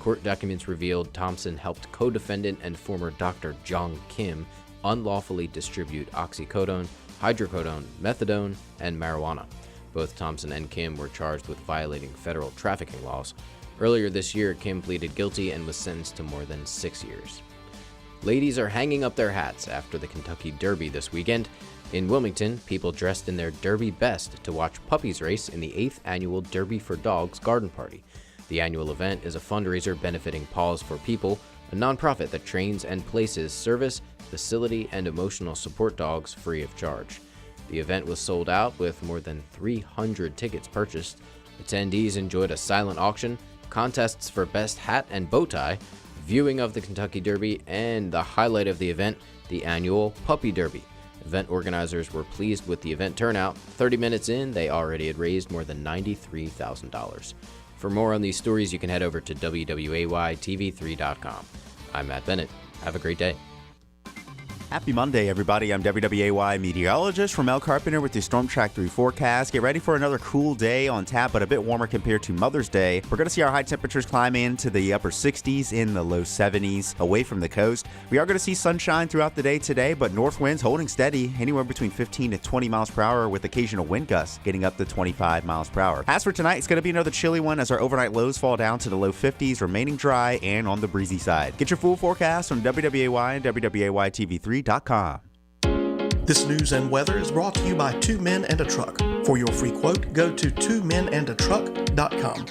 Court documents revealed Thompson helped co-defendant and former Dr. Jong Kim unlawfully distribute oxycodone, hydrocodone, methadone, and marijuana. Both Thompson and Kim were charged with violating federal trafficking laws. Earlier this year, Kim pleaded guilty and was sentenced to more than 6 years. Ladies are hanging up their hats after the Kentucky Derby this weekend. In Wilmington, people dressed in their Derby best to watch puppies race in the 8th annual Derby for Dogs garden party. The annual event is a fundraiser benefiting Paws for People, a nonprofit that trains and places service, facility, and emotional support dogs free of charge. The event was sold out with more than 300 tickets purchased. Attendees enjoyed a silent auction, contests for best hat and bow tie, viewing of the Kentucky Derby, and the highlight of the event, the annual Puppy Derby. Event organizers were pleased with the event turnout. 30 minutes in, they already had raised more than $93,000. For more on these stories, you can head over to WWAYTV3.com. I'm Matt Bennett. Have a great day. Happy Monday, everybody. I'm WWAY meteorologist Ramel Carpenter with your Storm Track 3 forecast. Get ready for another cool day on tap, but a bit warmer compared to Mother's Day. We're going to see our high temperatures climb into the upper 60s, in the low 70s, away from the coast. We are going to see sunshine throughout the day today, but north winds holding steady, anywhere between 15 to 20 miles per hour, with occasional wind gusts getting up to 25 miles per hour. As for tonight, it's going to be another chilly one as our overnight lows fall down to the low 50s, remaining dry and on the breezy side. Get your full forecast on WWAY and WWAYTV3.com. This news and weather is brought to you by Two Men and a Truck. For your free quote, go to twomenandatruck.com.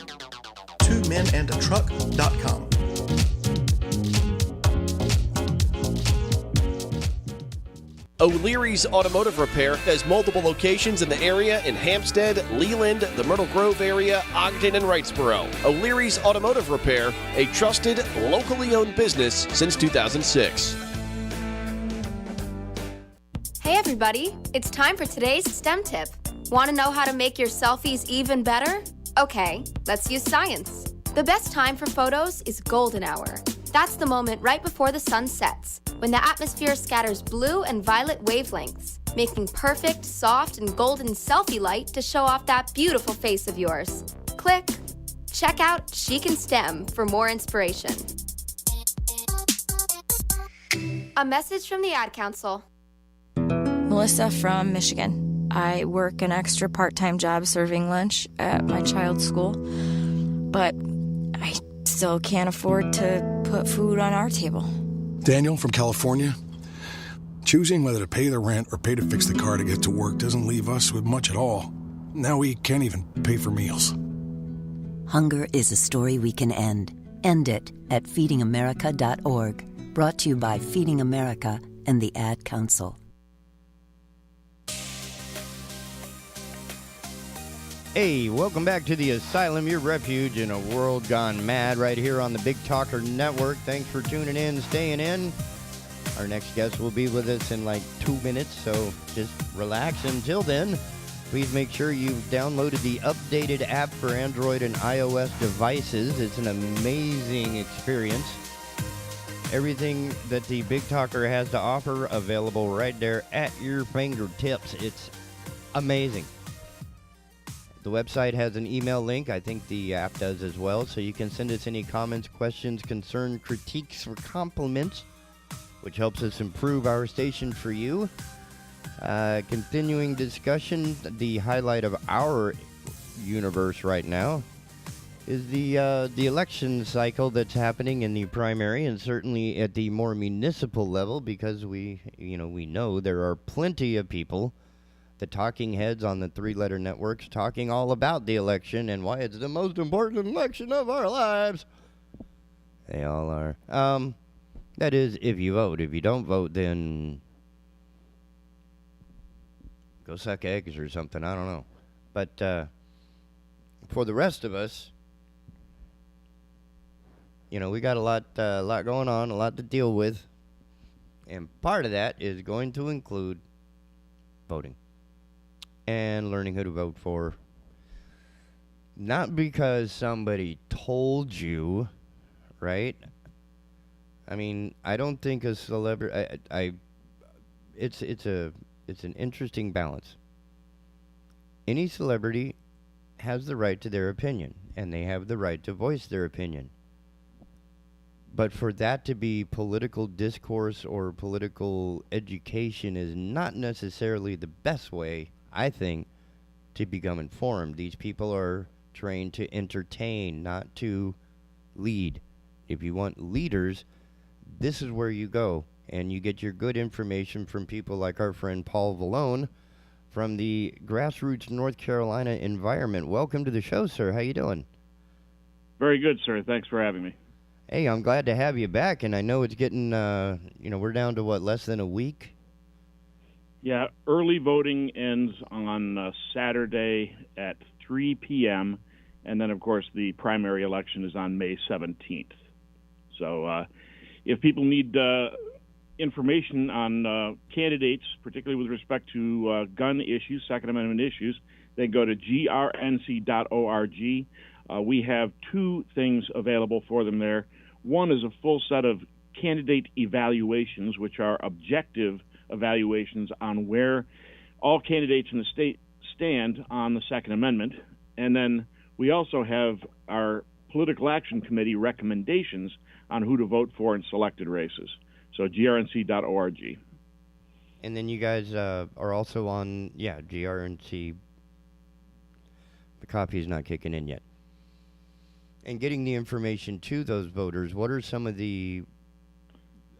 twomenandatruck.com. O'Leary's Automotive Repair has multiple locations in the area in Hampstead, Leland, the Myrtle Grove area, Ogden, and Wrightsboro. O'Leary's Automotive Repair, a trusted, locally owned business since 2006. Hey everybody, it's time for today's STEM tip. Want to know how to make your selfies even better? Okay, let's use science. The best time for photos is golden hour. That's the moment right before the sun sets, when the atmosphere scatters blue and violet wavelengths, making perfect, soft, and golden selfie light to show off that beautiful face of yours. Click. Check out Chic and STEM for more inspiration. A message from the Ad Council. Melissa from Michigan. I work an extra part-time job serving lunch at my child's school, but I still can't afford to put food on our table. Daniel from California. Choosing whether to pay the rent or pay to fix the car to get to work doesn't leave us with much at all. Now we can't even pay for meals. Hunger is a story we can end. End it at feedingamerica.org. Brought to you by Feeding America and the Ad Council. Hey, welcome back to the Asylum, your refuge in a world gone mad, right here on the Big Talker Network. Thanks for tuning in, staying in. Our next guest will be with us in like 2 minutes, so just relax. Until then, please make sure you've downloaded the updated app for Android and iOS devices. It's an amazing experience. Everything that the Big Talker has to offer available right there at your fingertips. It's amazing. The website has an email link. I think the app does as well. So you can send us any comments, questions, concerns, critiques, or compliments, which helps us improve our station for you. Continuing discussion, the highlight of our universe right now is the election cycle that's happening in the primary, and certainly at the more municipal level, because we know there are plenty of people, the talking heads on the three-letter networks, talking all about the election and why it's the most important election of our lives. They all are. That is, if you vote. If you don't vote, then go suck eggs or something. I don't know. But for the rest of us, we got a lot going on, a lot to deal with. And part of that is going to include voting. And learning who to vote for. Not because somebody told you, right? I mean, I don't think a celebrity. It's an interesting balance. Any celebrity has the right to their opinion, and they have the right to voice their opinion. But for that to be political discourse or political education is not necessarily the best way, I think, to become informed. These people are trained to entertain, not to lead. If you want leaders, this is where you go, and you get your good information from people like our friend Paul Valone from the Grassroots North Carolina Environment. Welcome to the show, sir. How you doing? Very good, sir. Thanks for having me. Hey, I'm glad to have you back, and I know it's getting, we're down to, less than a week? Yeah, early voting ends on Saturday at 3 p.m., and then, of course, the primary election is on May 17th. So if people need information on candidates, particularly with respect to gun issues, Second Amendment issues, they go to grnc.org. We have two things available for them there. One is a full set of candidate evaluations, which are objective evaluations on where all candidates in the state stand on the Second Amendment. And then we also have our Political Action Committee recommendations on who to vote for in selected races. So grnc.org. And then you guys are also on, GRNC. The copy is not kicking in yet. And getting the information to those voters, what are some of the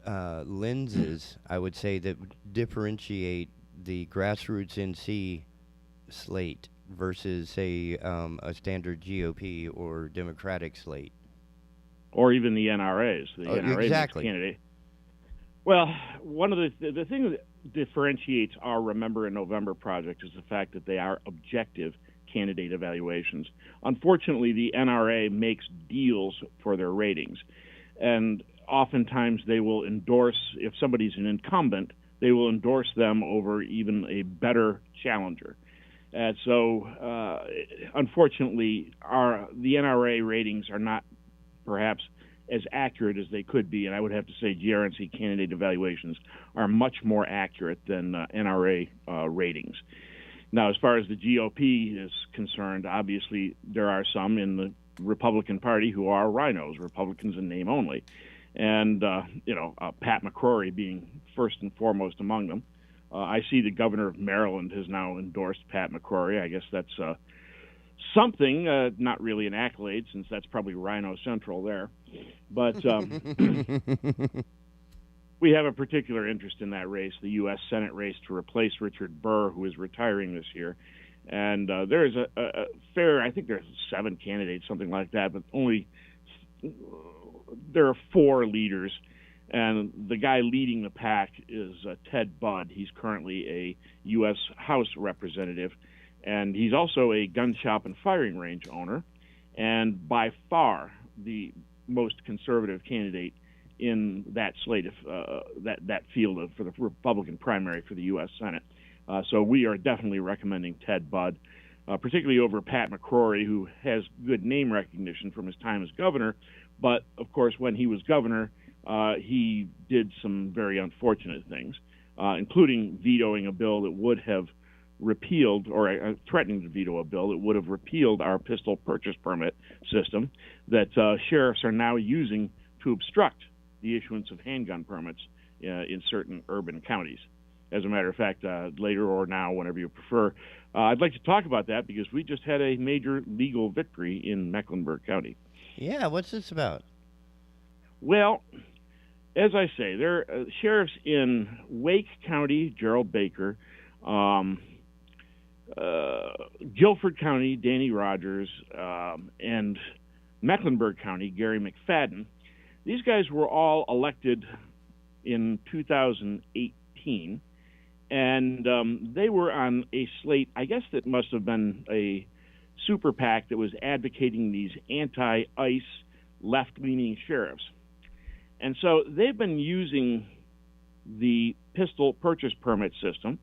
lenses, I would say, that differentiate the grassroots NC slate versus, say, a standard GOP or Democratic slate? Or even the NRAs. The NRA exactly. Candidate. Well, one of the things that differentiates our Remember in November project is the fact that they are objective candidate evaluations. Unfortunately, the NRA makes deals for their ratings, and oftentimes they will endorse, if somebody's an incumbent, they will endorse them over even a better challenger. And so, unfortunately, the NRA ratings are not perhaps as accurate as they could be, and I would have to say GRNC candidate evaluations are much more accurate than NRA ratings. Now, as far as the GOP is concerned, obviously there are some in the Republican Party who are rhinos, Republicans in name only, and Pat McCrory being first and foremost among them. I see the governor of Maryland has now endorsed Pat McCrory. I guess that's something, not really an accolade, since that's probably Rhino Central there. But we have a particular interest in that race, the U.S. Senate race to replace Richard Burr, who is retiring this year. And there is a fair, I think there's 7 candidates, something like that, but there are 4 leaders. And the guy leading the pack is Ted Budd. He's currently a U.S. House representative, and he's also a gun shop and firing range owner, and by far the most conservative candidate in that slate of that field for the Republican primary for the U.S. Senate. So we are definitely recommending Ted Budd, particularly over Pat McCrory, who has good name recognition from his time as governor. But of course, when he was governor, he did some very unfortunate things, including vetoing a bill that would have repealed, or threatening to veto a bill that would have repealed our pistol purchase permit system that sheriffs are now using to obstruct the issuance of handgun permits in certain urban counties. As a matter of fact, later or now, whenever you prefer, I'd like to talk about that because we just had a major legal victory in Mecklenburg County. Yeah, what's this about? Well, as I say, there are sheriffs in Wake County, Gerald Baker, Guilford County, Danny Rogers, and Mecklenburg County, Gary McFadden. These guys were all elected in 2018, and they were on a slate, I guess that must have been a super PAC that was advocating these anti-ICE left-leaning sheriffs. And so they've been using the pistol purchase permit system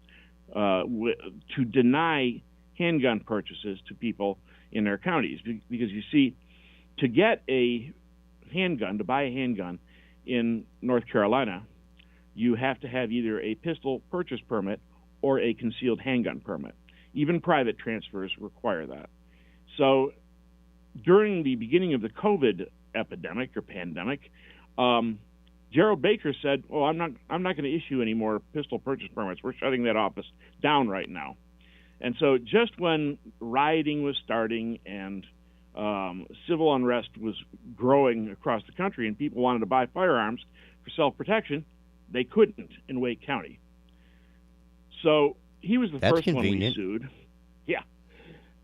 to deny handgun purchases to people in their counties. Because you see, to get a handgun, to buy a handgun in North Carolina, you have to have either a pistol purchase permit or a concealed handgun permit. Even private transfers require that. So during the beginning of the COVID epidemic or pandemic, Gerald Baker said, "Oh, I'm not going to issue any more pistol purchase permits. We're shutting that office down right now." And so, just when rioting was starting and civil unrest was growing across the country, and people wanted to buy firearms for self-protection, they couldn't in Wake County. So he was the first one we sued. Yeah.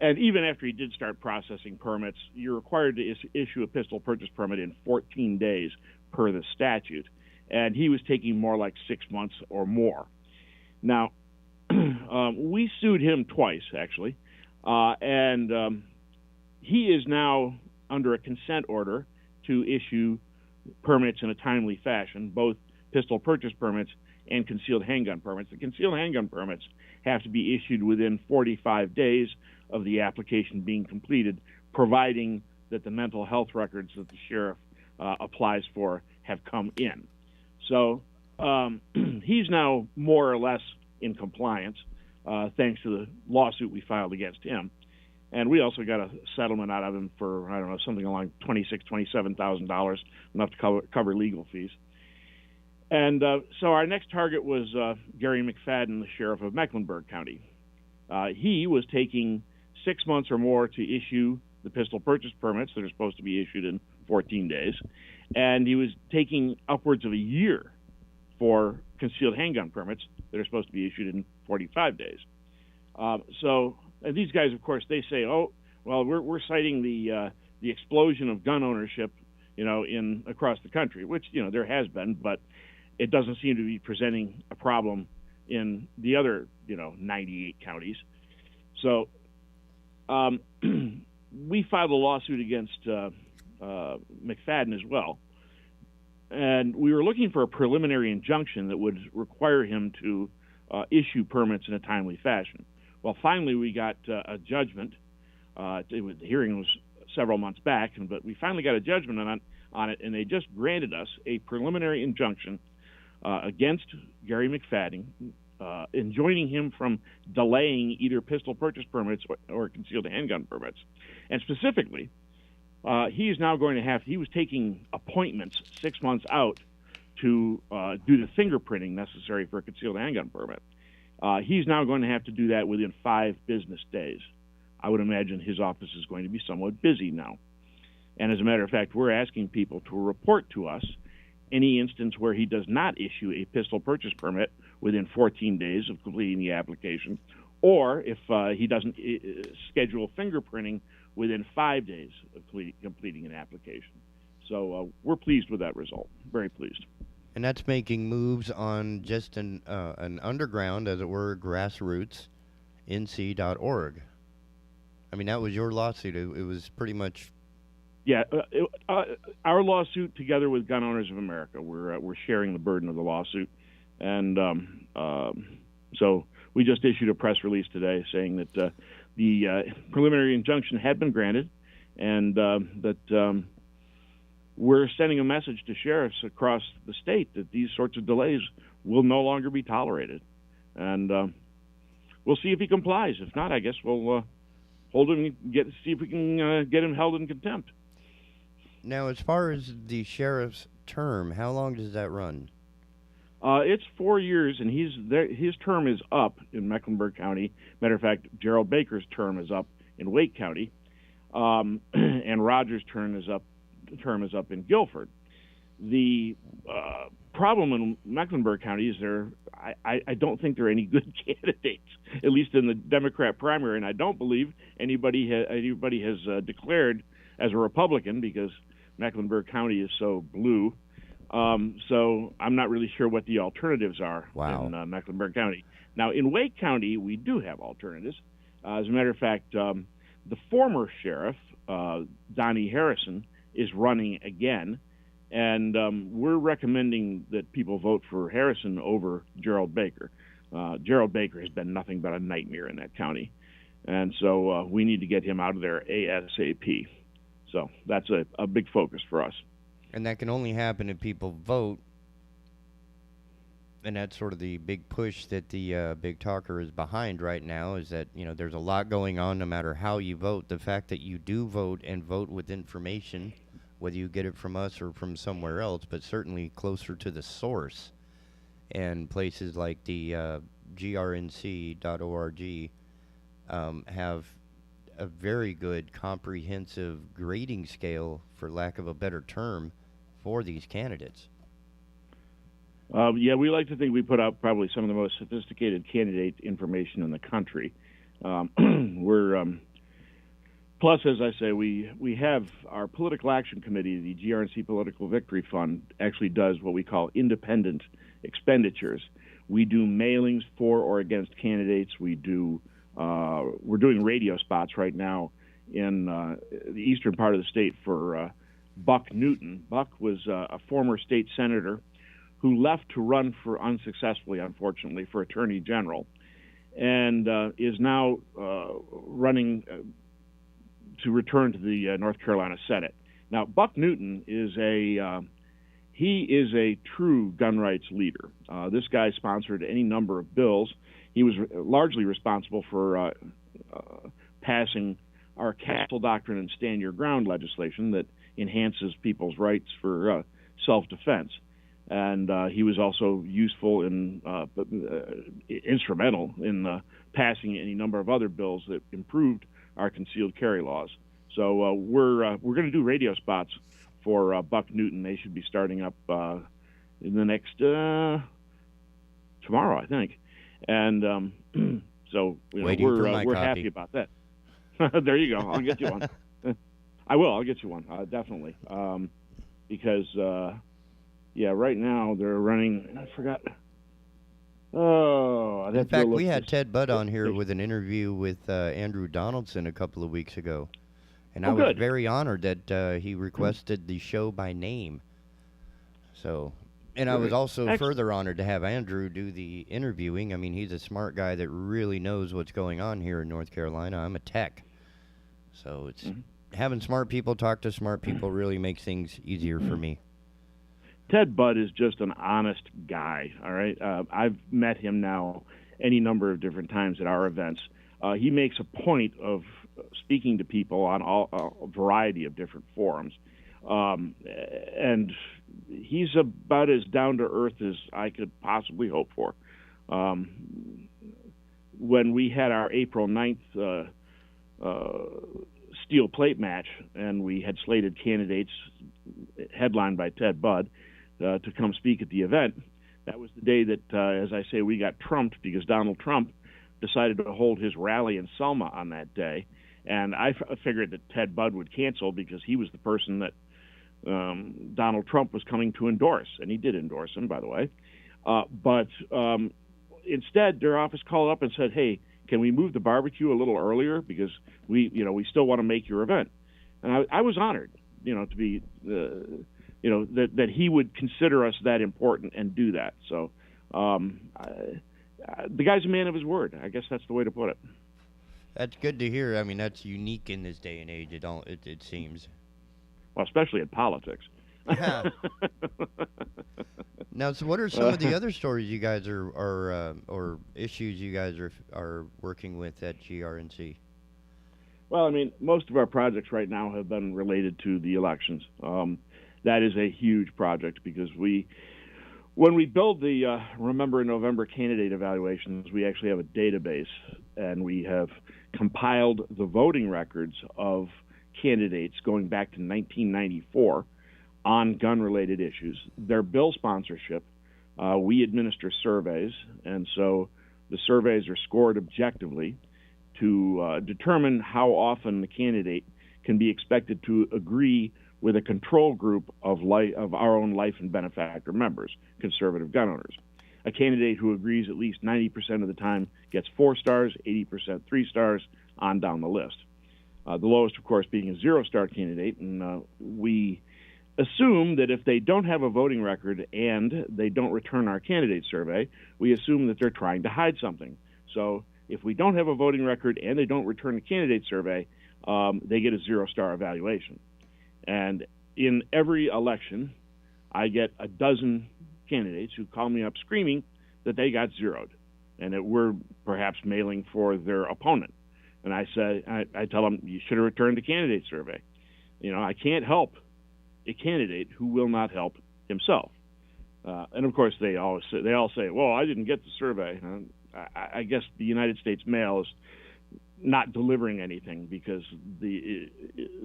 And even after he did start processing permits, you're required to issue a pistol purchase permit in 14 days per the statute. And he was taking more like 6 months or more. Now, we sued him twice, actually. And he is now under a consent order to issue permits in a timely fashion, both pistol purchase permits and concealed handgun permits. The concealed handgun permits have to be issued within 45 days of the application being completed, providing that the mental health records that the sheriff applies for have come in. So he's now more or less in compliance, thanks to the lawsuit we filed against him. And we also got a settlement out of him for, I don't know, something along $26,000, $27,000, enough to cover legal fees. And so our next target was Gary McFadden, the sheriff of Mecklenburg County. He was taking 6 months or more to issue the pistol purchase permits that are supposed to be issued in 14 days. And he was taking upwards of a year for concealed handgun permits that are supposed to be issued in 45 days. So these guys, of course, they say, oh, well, we're citing the explosion of gun ownership, in across the country, which, there has been, but it doesn't seem to be presenting a problem in the other, 98 counties. So we filed a lawsuit against McFadden as well. And we were looking for a preliminary injunction that would require him to issue permits in a timely fashion. Well, finally, we got a judgment. The hearing was several months back, but we finally got a judgment on it, and they just granted us a preliminary injunction against Gary McFadden, enjoining him from delaying either pistol purchase permits or concealed handgun permits. And specifically, he is now going to have, he was taking appointments 6 months out to do the fingerprinting necessary for a concealed handgun permit. He's now going to have to do that within 5 business days. I would imagine his office is going to be somewhat busy now. And as a matter of fact, we're asking people to report to us any instance where he does not issue a pistol purchase permit within 14 days of completing the application, or if he doesn't schedule fingerprinting within 5 days of completing an application. So we're pleased with that result, very pleased. And that's making moves on just an underground, as it were, grassroots, nc.org. I mean, that was your lawsuit. It was pretty much... Yeah, our lawsuit, together with Gun Owners of America, we're sharing the burden of the lawsuit. And so we just issued a press release today saying that the preliminary injunction had been granted, and that we're sending a message to sheriffs across the state that these sorts of delays will no longer be tolerated. And we'll see if he complies. If not, I guess we'll hold him and see if we can get him held in contempt. Now, as far as the sheriff's term, how long does that run? It's 4 years, and his term is up in Mecklenburg County. Matter of fact, Gerald Baker's term is up in Wake County, and Rogers' term is up in Guilford. The problem in Mecklenburg County is I don't think there are any good candidates, at least in the Democrat primary, and I don't believe anybody has declared as a Republican, because Mecklenburg County is so blue. So I'm not really sure what the alternatives are in Mecklenburg County. Now, in Wake County, we do have alternatives. As a matter of fact, the former sheriff, Donnie Harrison, is running again, and we're recommending that people vote for Harrison over Gerald Baker. Gerald Baker has been nothing but a nightmare in that county, and so we need to get him out of there ASAP. So that's a big focus for us. And that can only happen if people vote, and that's sort of the big push that the big talker is behind right now, is that, there's a lot going on no matter how you vote. The fact that you do vote and vote with information, whether you get it from us or from somewhere else, but certainly closer to the source, and places like the grnc.org have a very good comprehensive grading scale, for lack of a better term, for these candidates. Yeah, we like to think we put out probably some of the most sophisticated candidate information in the country. Plus, as I say, we have our political action committee, the GRNC Political Victory Fund, actually does what we call independent expenditures. We do mailings for or against candidates. We're doing radio spots right now in the eastern part of the state for Buck Newton. Buck was a former state senator who left to run unsuccessfully, unfortunately, for Attorney General, and is now running to return to the North Carolina Senate. Now, Buck Newton is he is a true gun rights leader. This guy sponsored any number of bills. He was largely responsible for passing our Castle Doctrine and Stand Your Ground legislation that enhances people's rights for self-defense. And he was also useful in instrumental in passing any number of other bills that improved our concealed carry laws. So we're going to do radio spots for Buck Newton. They should be starting up in the next tomorrow, I think. And so we're happy about that. There you go. I'll get you one. I will. I'll get you one, definitely. Because, right now they're running. I forgot. Oh, in fact, we had Ted Budd on here with an interview with Andrew Donaldson a couple of weeks ago, and I was very honored that he requested the show by name. So, and I was also further honored to have Andrew do the interviewing. I mean, he's a smart guy that really knows what's going on here in North Carolina. I'm a tech, so it's having smart people talk to smart people really makes things easier for me. Ted Budd is just an honest guy, all right? I've met him now any number of different times at our events. He makes a point of speaking to people on a variety of different forums. And he's about as down-to-earth as I could possibly hope for. When we had our April 9th steel plate match, and we had slated candidates headlined by Ted Budd to come speak at the event, that was the day that, as I say, we got trumped because Donald Trump decided to hold his rally in Selma on that day. And I figured that Ted Budd would cancel because he was the person that Donald Trump was coming to endorse, and he did endorse him, by the way. But instead, their office called up and said, "Hey, can we move the barbecue a little earlier because we still want to make your event?" And I was honored, to be, that he would consider us that important and do that. So the guy's a man of his word. I guess that's the way to put it. That's good to hear. I mean, that's unique in this day and age. It seems. Well, especially in politics. Yeah. Now, so what are some of the other stories you guys are or issues you guys are working with at GRNC? Well, I mean, most of our projects right now have been related to the elections. That is a huge project because when we build the Remember in November candidate evaluations, we actually have a database, and we have compiled the voting records of candidates going back to 1994 on gun-related issues. Their bill sponsorship, we administer surveys, and so the surveys are scored objectively to determine how often the candidate can be expected to agree with a control group of our own life and benefactor members, conservative gun owners. A candidate who agrees at least 90% of the time gets 4 stars, 80% 3 stars, on down the list. The lowest, of course, being a 0-star candidate, and we assume that if they don't have a voting record and they don't return our candidate survey, we assume that they're trying to hide something. So if we don't have a voting record and they don't return the candidate survey, they get a 0-star evaluation. And in every election, I get a dozen candidates who call me up screaming that they got zeroed and that we're perhaps mailing for their opponent. And I tell them, you should have returned the candidate survey. I can't help a candidate who will not help himself. And of course, they all say, well, I didn't get the survey. I guess the United States mail is not delivering anything because the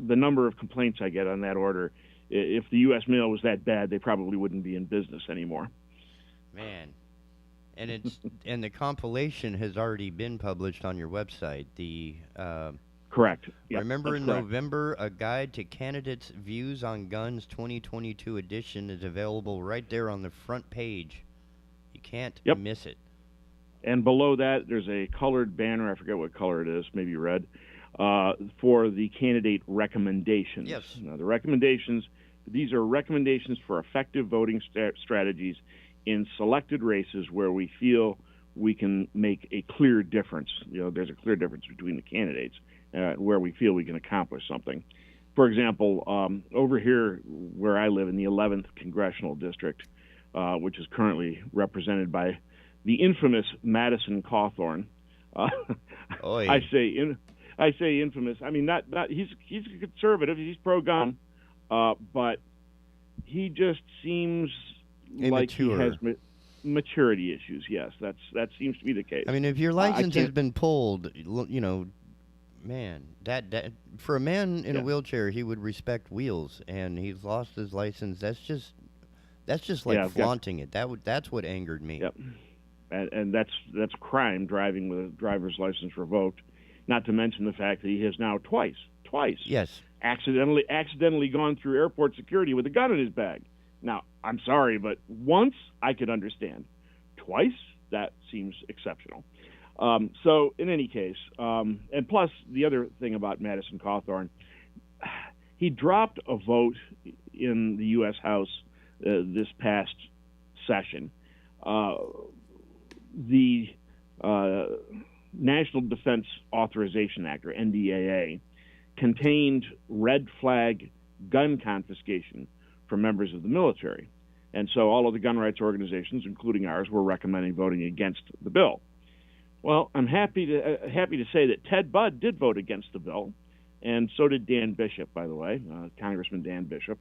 number of complaints I get on that order, if the U.S. mail was that bad, they probably wouldn't be in business anymore. Man. And the compilation has already been published on your website. The correct. Yep, Remember in correct. November, a guide to candidates' views on guns 2022 edition is available right there on the front page. You can't miss it. And below that, there's a colored banner. I forget what color it is, maybe red, for the candidate recommendations. Yes. Now, the recommendations, these are recommendations for effective voting strategies in selected races where we feel we can make a clear difference. There's a clear difference between the candidates where we feel we can accomplish something. For example, over here where I live in the 11th Congressional District, which is currently represented by the infamous Madison Cawthorn. I say infamous. I mean, not he's a conservative. He's pro-gun, but he just seems like he has maturity issues. Yes, that seems to be the case. I mean, if your license has been pulled, man, that for a man in a wheelchair, he would respect wheels, and he's lost his license. That's just like flaunting it. That's what angered me. Yep. and that's a crime, driving with a driver's license revoked. Not to mention the fact that he has now twice, yes, accidentally gone through airport security with a gun in his bag. Now, I'm sorry, but once I could understand. Twice, that seems exceptional. So in any case, and plus the other thing about Madison Cawthorn, he dropped a vote in the U.S. House this past session. The National Defense Authorization Act, or NDAA, contained red flag gun confiscation for members of the military. And so all of the gun rights organizations, including ours, were recommending voting against the bill. Well, I'm happy to say that Ted Budd did vote against the bill, and so did Dan Bishop, by the way, Congressman Dan Bishop.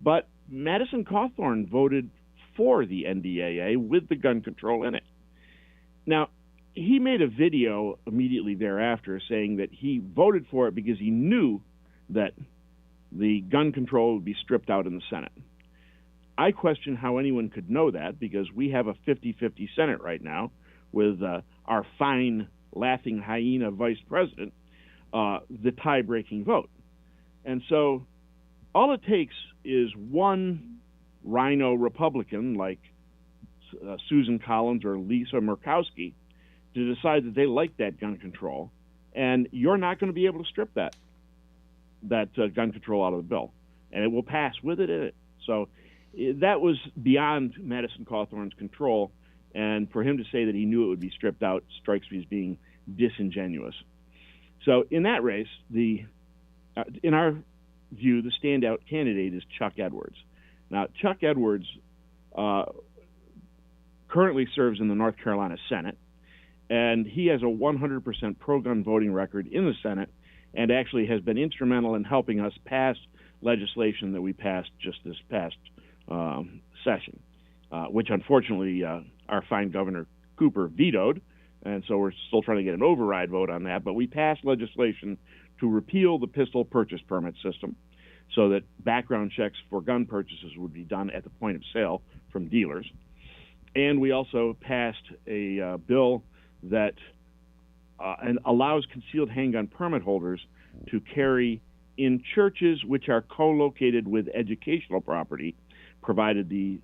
But Madison Cawthorn voted for the NDAA with the gun control in it. Now, he made a video immediately thereafter saying that he voted for it because he knew that the gun control would be stripped out in the Senate. I question how anyone could know that, because we have a 50-50 Senate right now with our fine laughing hyena vice president, the tie-breaking vote. And so all it takes is one rhino Republican like Susan Collins or Lisa Murkowski to decide that they like that gun control, and you're not going to be able to strip that gun control out of the bill, and it will pass with it in it. So that was beyond Madison Cawthorn's control, and for him to say that he knew it would be stripped out strikes me as being disingenuous. So in that race, in our view, the standout candidate is Chuck Edwards. Now, Chuck Edwards currently serves in the North Carolina Senate, and he has a 100% pro-gun voting record in the Senate, and actually has been instrumental in helping us pass legislation that we passed just this past session, which unfortunately our fine Governor Cooper vetoed, and so we're still trying to get an override vote on that. But we passed legislation to repeal the pistol purchase permit system so that background checks for gun purchases would be done at the point of sale from dealers. And we also passed a bill that allows concealed handgun permit holders to carry in churches which are co-located with educational property, provided the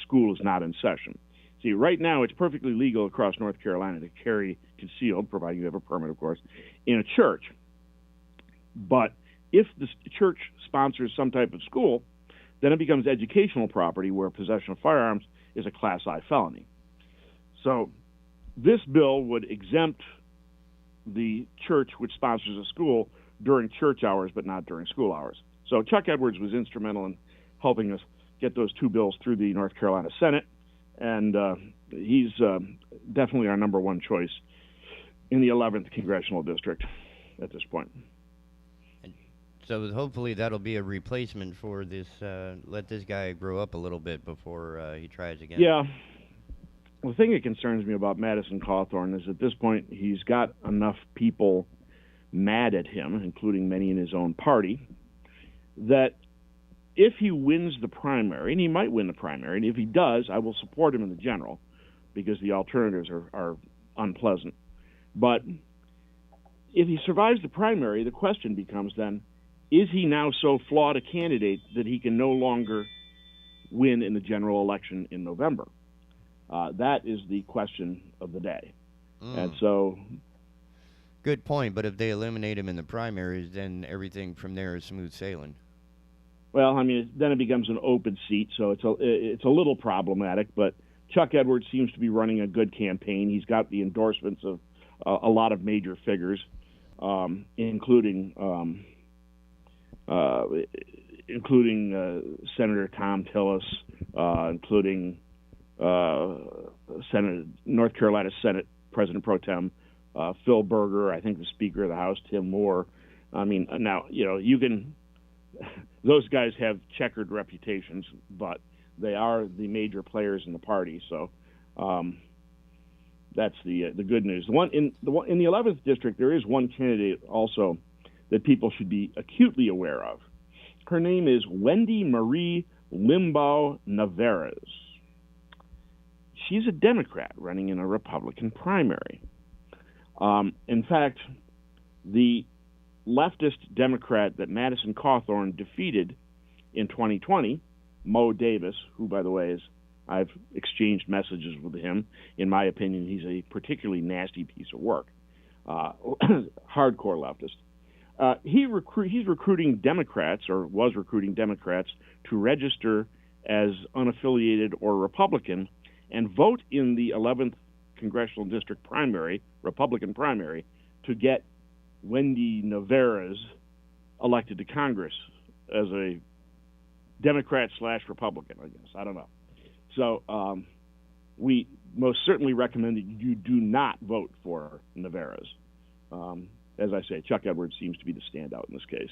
school is not in session. See, right now it's perfectly legal across North Carolina to carry concealed, providing you have a permit, of course, in a church. But if the church sponsors some type of school, then it becomes educational property, where possession of firearms is a Class I felony. So this bill would exempt the church which sponsors a school during church hours, but not during school hours. So Chuck Edwards was instrumental in helping us get those two bills through the North Carolina Senate, and he's definitely our number one choice in the 11th Congressional District at this point. So hopefully that'll be a replacement for this, let this guy grow up a little bit before he tries again. Yeah. The thing that concerns me about Madison Cawthorn is at this point he's got enough people mad at him, including many in his own party, that if he wins the primary, and he might win the primary, and if he does, I will support him in the general, because the alternatives are unpleasant. But if he survives the primary, the question becomes then, is he now so flawed a candidate that he can no longer win in the general election in November? That is the question of the day. And so... Good point, but if they eliminate him in the primaries, then everything from there is smooth sailing. Well, I mean, then it becomes an open seat, so it's a little problematic, but Chuck Edwards seems to be running a good campaign. He's got the endorsements of a lot of major figures, including Senator Tom Tillis, including North Carolina Senate President Pro Tem Phil Burger, I think the Speaker of the House, Tim Moore. I mean, now, you can... Those guys have checkered reputations, but they are the major players in the party. So that's the good news. In the 11th district, there is one candidate also that people should be acutely aware of. Her name is Wendy Marie Limbaugh Navarez. she's a Democrat running in a Republican primary. In fact, the leftist Democrat that Madison Cawthorn defeated in 2020, Mo Davis, who, by the way, I've exchanged messages with him. In my opinion, he's a particularly nasty piece of work, hardcore leftist. He's recruiting Democrats, or was recruiting Democrats, to register as unaffiliated or Republican and vote in the 11th Congressional District primary, Republican primary, to get Wendy Navarez elected to Congress as a Democrat/Republican, I guess. I don't know. So we most certainly recommend that you do not vote for Navarez. As I say, Chuck Edwards seems to be the standout in this case.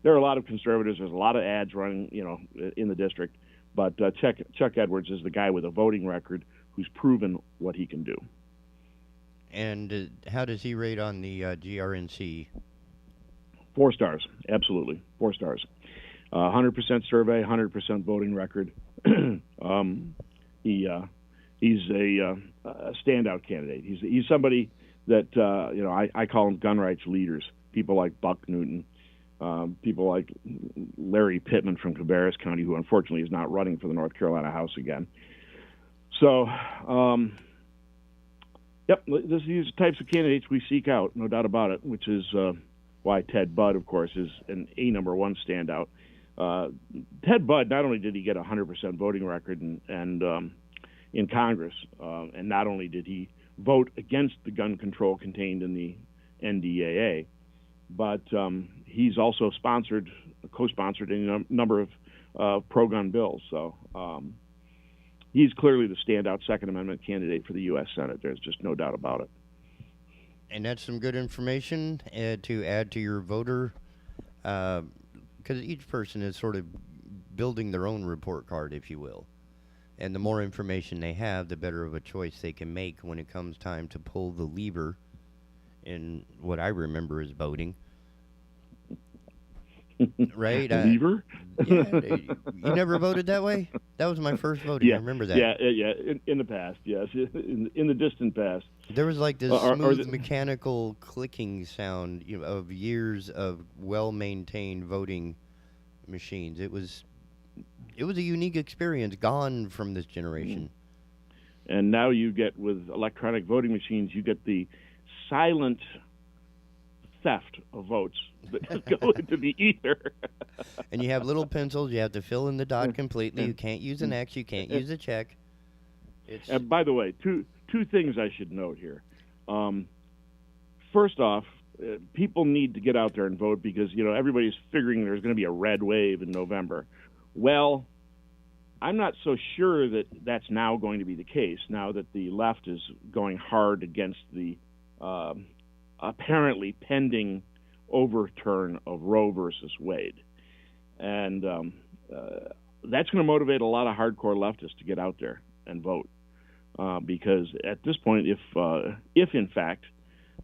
There are a lot of conservatives. There's a lot of ads running, in the district. But Chuck Edwards is the guy with a voting record who's proven what he can do. And how does he rate on the GRNC? 4 stars, absolutely, 4 stars. 100% survey, 100% voting record. He's a standout candidate. He's somebody that I call them gun rights leaders. People like Buck Newton, people like Larry Pittman from Cabarrus County, who unfortunately is not running for the North Carolina House again. So, these are types of candidates we seek out, no doubt about it, which is why Ted Budd, of course, is an number one standout. Ted Budd, not only did he get a 100% voting record and in Congress, and not only did he vote against the gun control contained in the NDAA, but he's also co-sponsored a number of pro-gun bills. So he's clearly the standout Second Amendment candidate for the U.S. Senate. There's just no doubt about it. And that's some good information to add to your voter, because each person is sort of building their own report card, if you will. And the more information they have, the better of a choice they can make when it comes time to pull the lever in what I remember as voting. Right? Lever? Yeah. You never voted that way? That was my first voting. Yeah, I remember that. Yeah. In the past, yes. In the distant past. There was like this smooth mechanical clicking sound of years of well-maintained voting machines. It was a unique experience, gone from this generation. And now you get, with electronic voting machines, you get the silent theft of votes that go into the ether. And you have little pencils. You have to fill in the dot completely. You can't use an X. You can't use a check. And by the way, two things I should note here. First off, people need to get out there and vote because, everybody's figuring there's going to be a red wave in November. Well, I'm not so sure that that's now going to be the case, now that the left is going hard against the apparently pending overturn of Roe versus Wade. And that's going to motivate a lot of hardcore leftists to get out there and vote. Because at this point, if in fact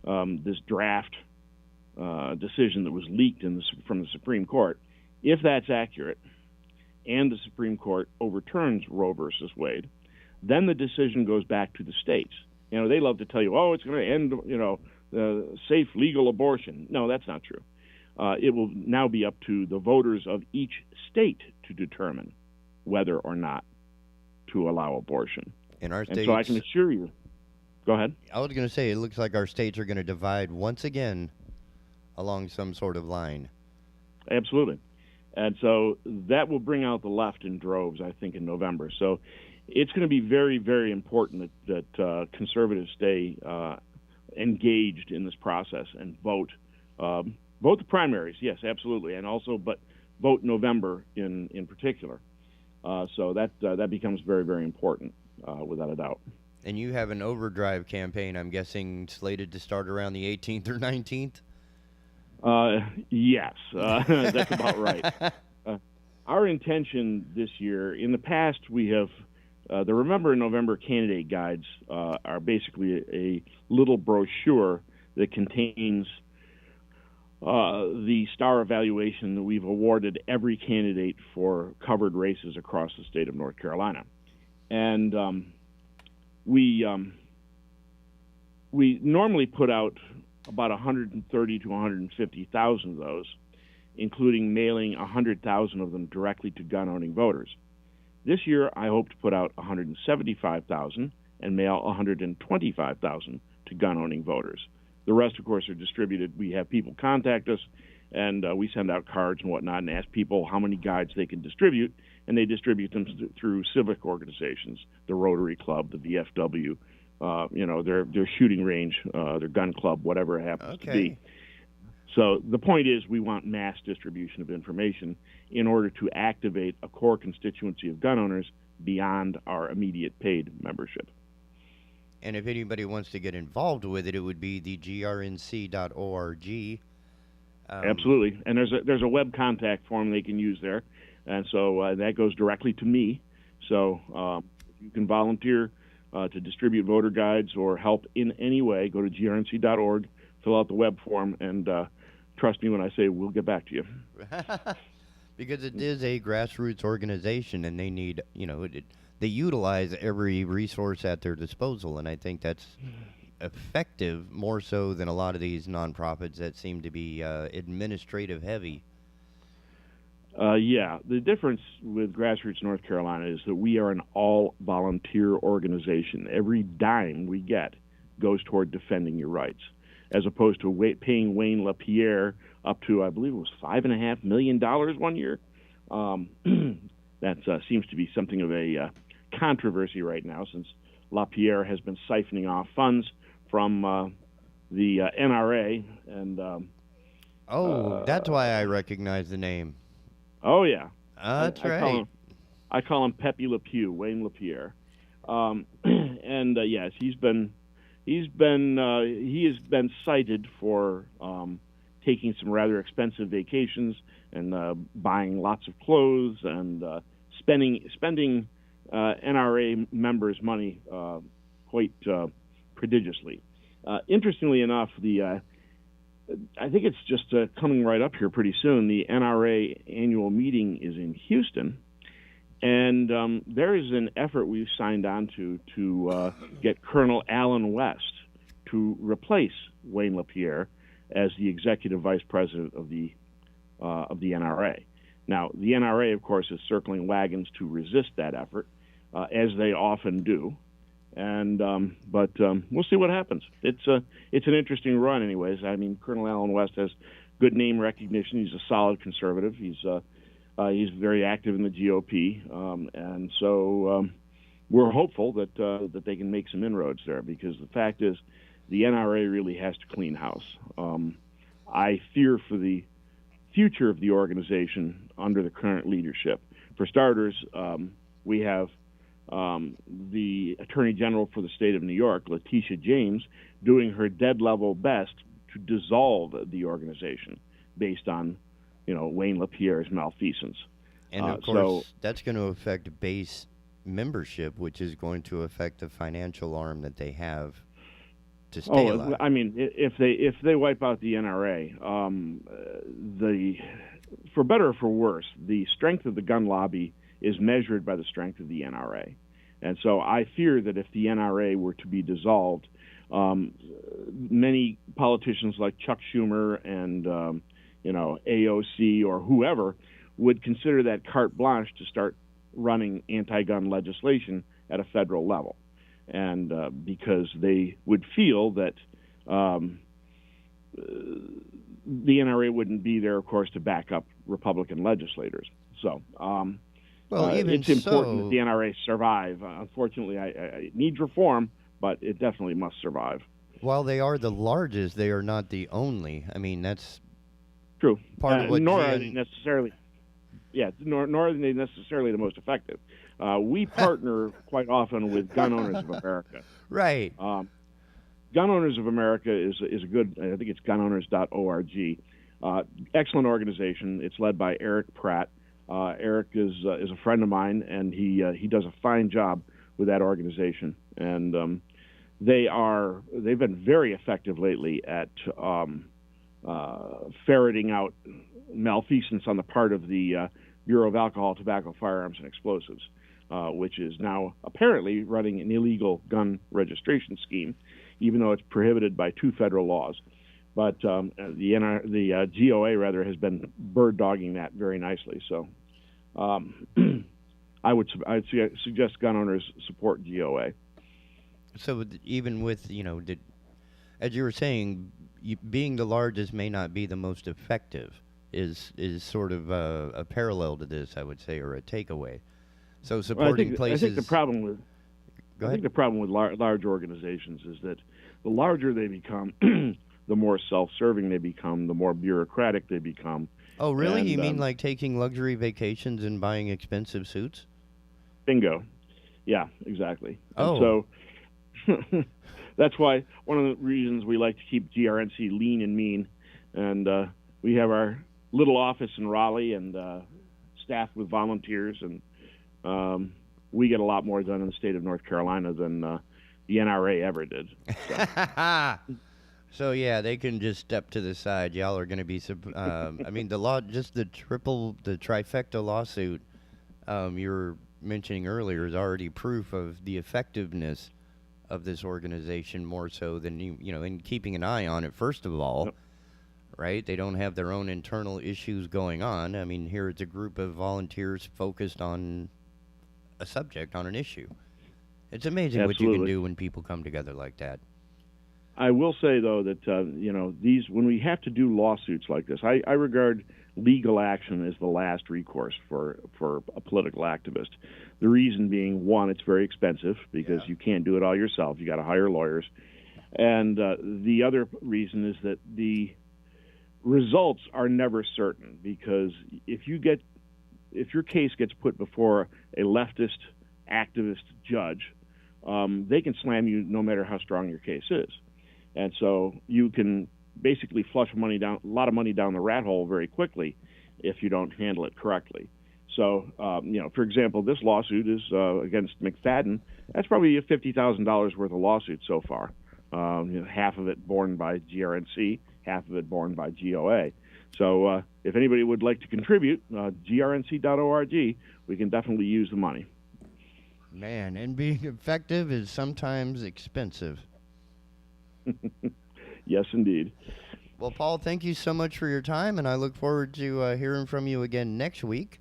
this draft decision that was leaked from the Supreme Court, if that's accurate, and the Supreme Court overturns Roe versus Wade, then the decision goes back to the states. They love to tell you, it's going to end, safe, legal abortion. No, that's not true. It will now be up to the voters of each state to determine whether or not to allow abortion. In our states, and so I can assure you. Go ahead. I was going to say, it looks like our states are going to divide once again along some sort of line. Absolutely. And so that will bring out the left in droves, I think, in November. So it's going to be very, very important that conservatives stay engaged in this process and vote. Vote the primaries, yes, absolutely, and also but vote November in particular. So that becomes very, very important, without a doubt. And you have an overdrive campaign, I'm guessing, slated to start around the 18th or 19th? Yes, that's about right. Our intention this year, in the past, we have the Remember in November candidate guides are basically a little brochure that contains the star evaluation that we've awarded every candidate for covered races across the state of North Carolina. And we normally put out about 130 to 150,000 of those, including mailing 100,000 of them directly to gun-owning voters. This year, I hope to put out 175,000 and mail 125,000 to gun-owning voters. The rest, of course, are distributed. We have people contact us, and we send out cards and whatnot and ask people how many guides they can distribute, and they distribute them through civic organizations, the Rotary Club, the VFW, their shooting range, their gun club, whatever it happens to be. So the point is we want mass distribution of information in order to activate a core constituency of gun owners beyond our immediate paid membership. And if anybody wants to get involved with it, it would be the grnc.org. Absolutely. And there's a web contact form they can use there. And so that goes directly to me. So if you can volunteer to distribute voter guides or help in any way, go to grnc.org, fill out the web form, and trust me when I say we'll get back to you. Because it is a grassroots organization, and they need, they utilize every resource at their disposal, and I think that's effective more so than a lot of these nonprofits that seem to be administrative heavy. Yeah, the difference with Grassroots North Carolina is that we are an all-volunteer organization. Every dime we get goes toward defending your rights, as opposed to paying Wayne LaPierre up to, I believe it was $5.5 million one year. That seems to be something of a controversy right now, since LaPierre has been siphoning off funds from the NRA. And that's why I recognize the name. Oh, yeah. That's right. I call him Pepe Le Pew, Wayne LaPierre. Yes, he has been cited for taking some rather expensive vacations and buying lots of clothes and spending NRA members' money quite prodigiously. Interestingly enough, I think it's just coming right up here pretty soon. The NRA annual meeting is in Houston, and there is an effort we've signed on to get Colonel Alan West to replace Wayne LaPierre as the executive vice president of the NRA. Now, the NRA, of course, is circling wagons to resist that effort, as they often do. And but we'll see what happens. It's an interesting run, anyways. I mean, Colonel Alan West has good name recognition. He's a solid conservative. He's very active in the GOP, and so we're hopeful that they can make some inroads there. Because the fact is, the NRA really has to clean house. I fear for the future of the organization under the current leadership. For starters, we have the Attorney General for the state of New York, Letitia James, doing her dead level best to dissolve the organization based on, Wayne LaPierre's malfeasance. And of course, that's going to affect base membership, which is going to affect the financial arm that they have to stay alive. I mean, if they wipe out the NRA, for better or for worse, the strength of the gun lobby is measured by the strength of the NRA. And so I fear that if the NRA were to be dissolved, many politicians like Chuck Schumer and, AOC or whoever would consider that carte blanche to start running anti-gun legislation at a federal level. And because they would feel that the NRA wouldn't be there, of course, to back up Republican legislators. So it's important that the NRA survive. Unfortunately, it needs reform, but it definitely must survive. While they are the largest, they are not the only. I mean, that's true. Part of what nor are they necessarily. Yeah, nor are they necessarily the most effective. We partner quite often with Gun Owners of America. Right. Gun Owners of America is a good. I think it's gunowners.org. Excellent organization. It's led by Eric Pratt. Eric is a friend of mine, and he does a fine job with that organization. And they've been very effective lately at ferreting out malfeasance on the part of the Bureau of Alcohol, Tobacco, Firearms, and Explosives. which is now apparently running an illegal gun registration scheme, even though it's prohibited by 2 federal laws. But the GOA rather has been bird dogging that very nicely. So I'd suggest gun owners support GOA. So even with, as you were saying, being the largest may not be the most effective is sort of a parallel to this, I would say, or a takeaway. So supporting places. I think the problem with large organizations is that the larger they become, the more self-serving they become, the more bureaucratic they become. Oh, really? You mean like taking luxury vacations and buying expensive suits? Bingo. Yeah, exactly. Oh. And so that's why one of the reasons we like to keep GRNC lean and mean. And we have our little office in Raleigh and staffed with volunteers. And we get a lot more done in the state of North Carolina than the NRA ever did. So. So, yeah, they can just step to the side. Y'all are going to be, I mean, the law, just the trifecta lawsuit you were mentioning earlier is already proof of the effectiveness of this organization more so than, in keeping an eye on it, first of all, right? They don't have their own internal issues going on. I mean, here it's a group of volunteers focused on a subject, on an issue. It's amazing what you can do when people come together like that. I will say, though, that, when we have to do lawsuits like this, I regard legal action as the last recourse for a political activist. The reason being, one, it's very expensive because you can't do it all yourself. You got to hire lawyers. And the other reason is that the results are never certain, because if your case gets put before a leftist activist judge, they can slam you no matter how strong your case is. And so you can basically flush a lot of money down the rat hole very quickly if you don't handle it correctly. So, for example, this lawsuit is against McFadden. That's probably $50,000 worth of lawsuit so far. Half of it borne by GRNC, half of it borne by GOA. So if anybody would like to contribute, grnc.org, we can definitely use the money. Man, and being effective is sometimes expensive. Yes, indeed. Well, Paul, thank you so much for your time, and I look forward to hearing from you again next week.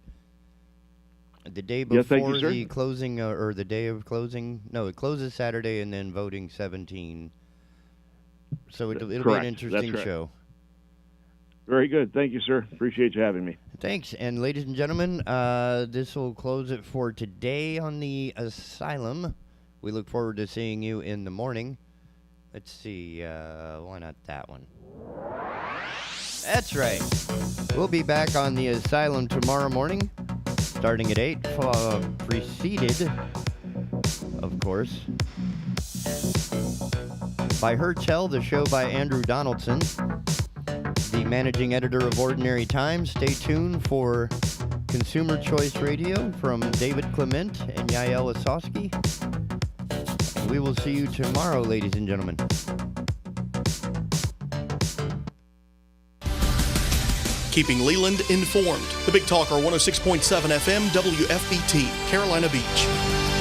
The day before the closing, or the day of closing. No, it closes Saturday, and then voting 17. So it'll be an interesting show. Very good. Thank you, sir. Appreciate you having me. Thanks. And ladies and gentlemen, this will close it for today on the Asylum. We look forward to seeing you in the morning. Let's see, why not that one? That's right. We'll be back on the Asylum tomorrow morning, starting at 8, preceded, of course, by Hertel, the show by Andrew Donaldson, the managing editor of Ordinary Times. Stay tuned for Consumer Choice Radio from David Clement and Yael Osowski. We will see you tomorrow, ladies and gentlemen. Keeping Leland informed. The Big Talker 106.7 FM, WFBT, Carolina Beach.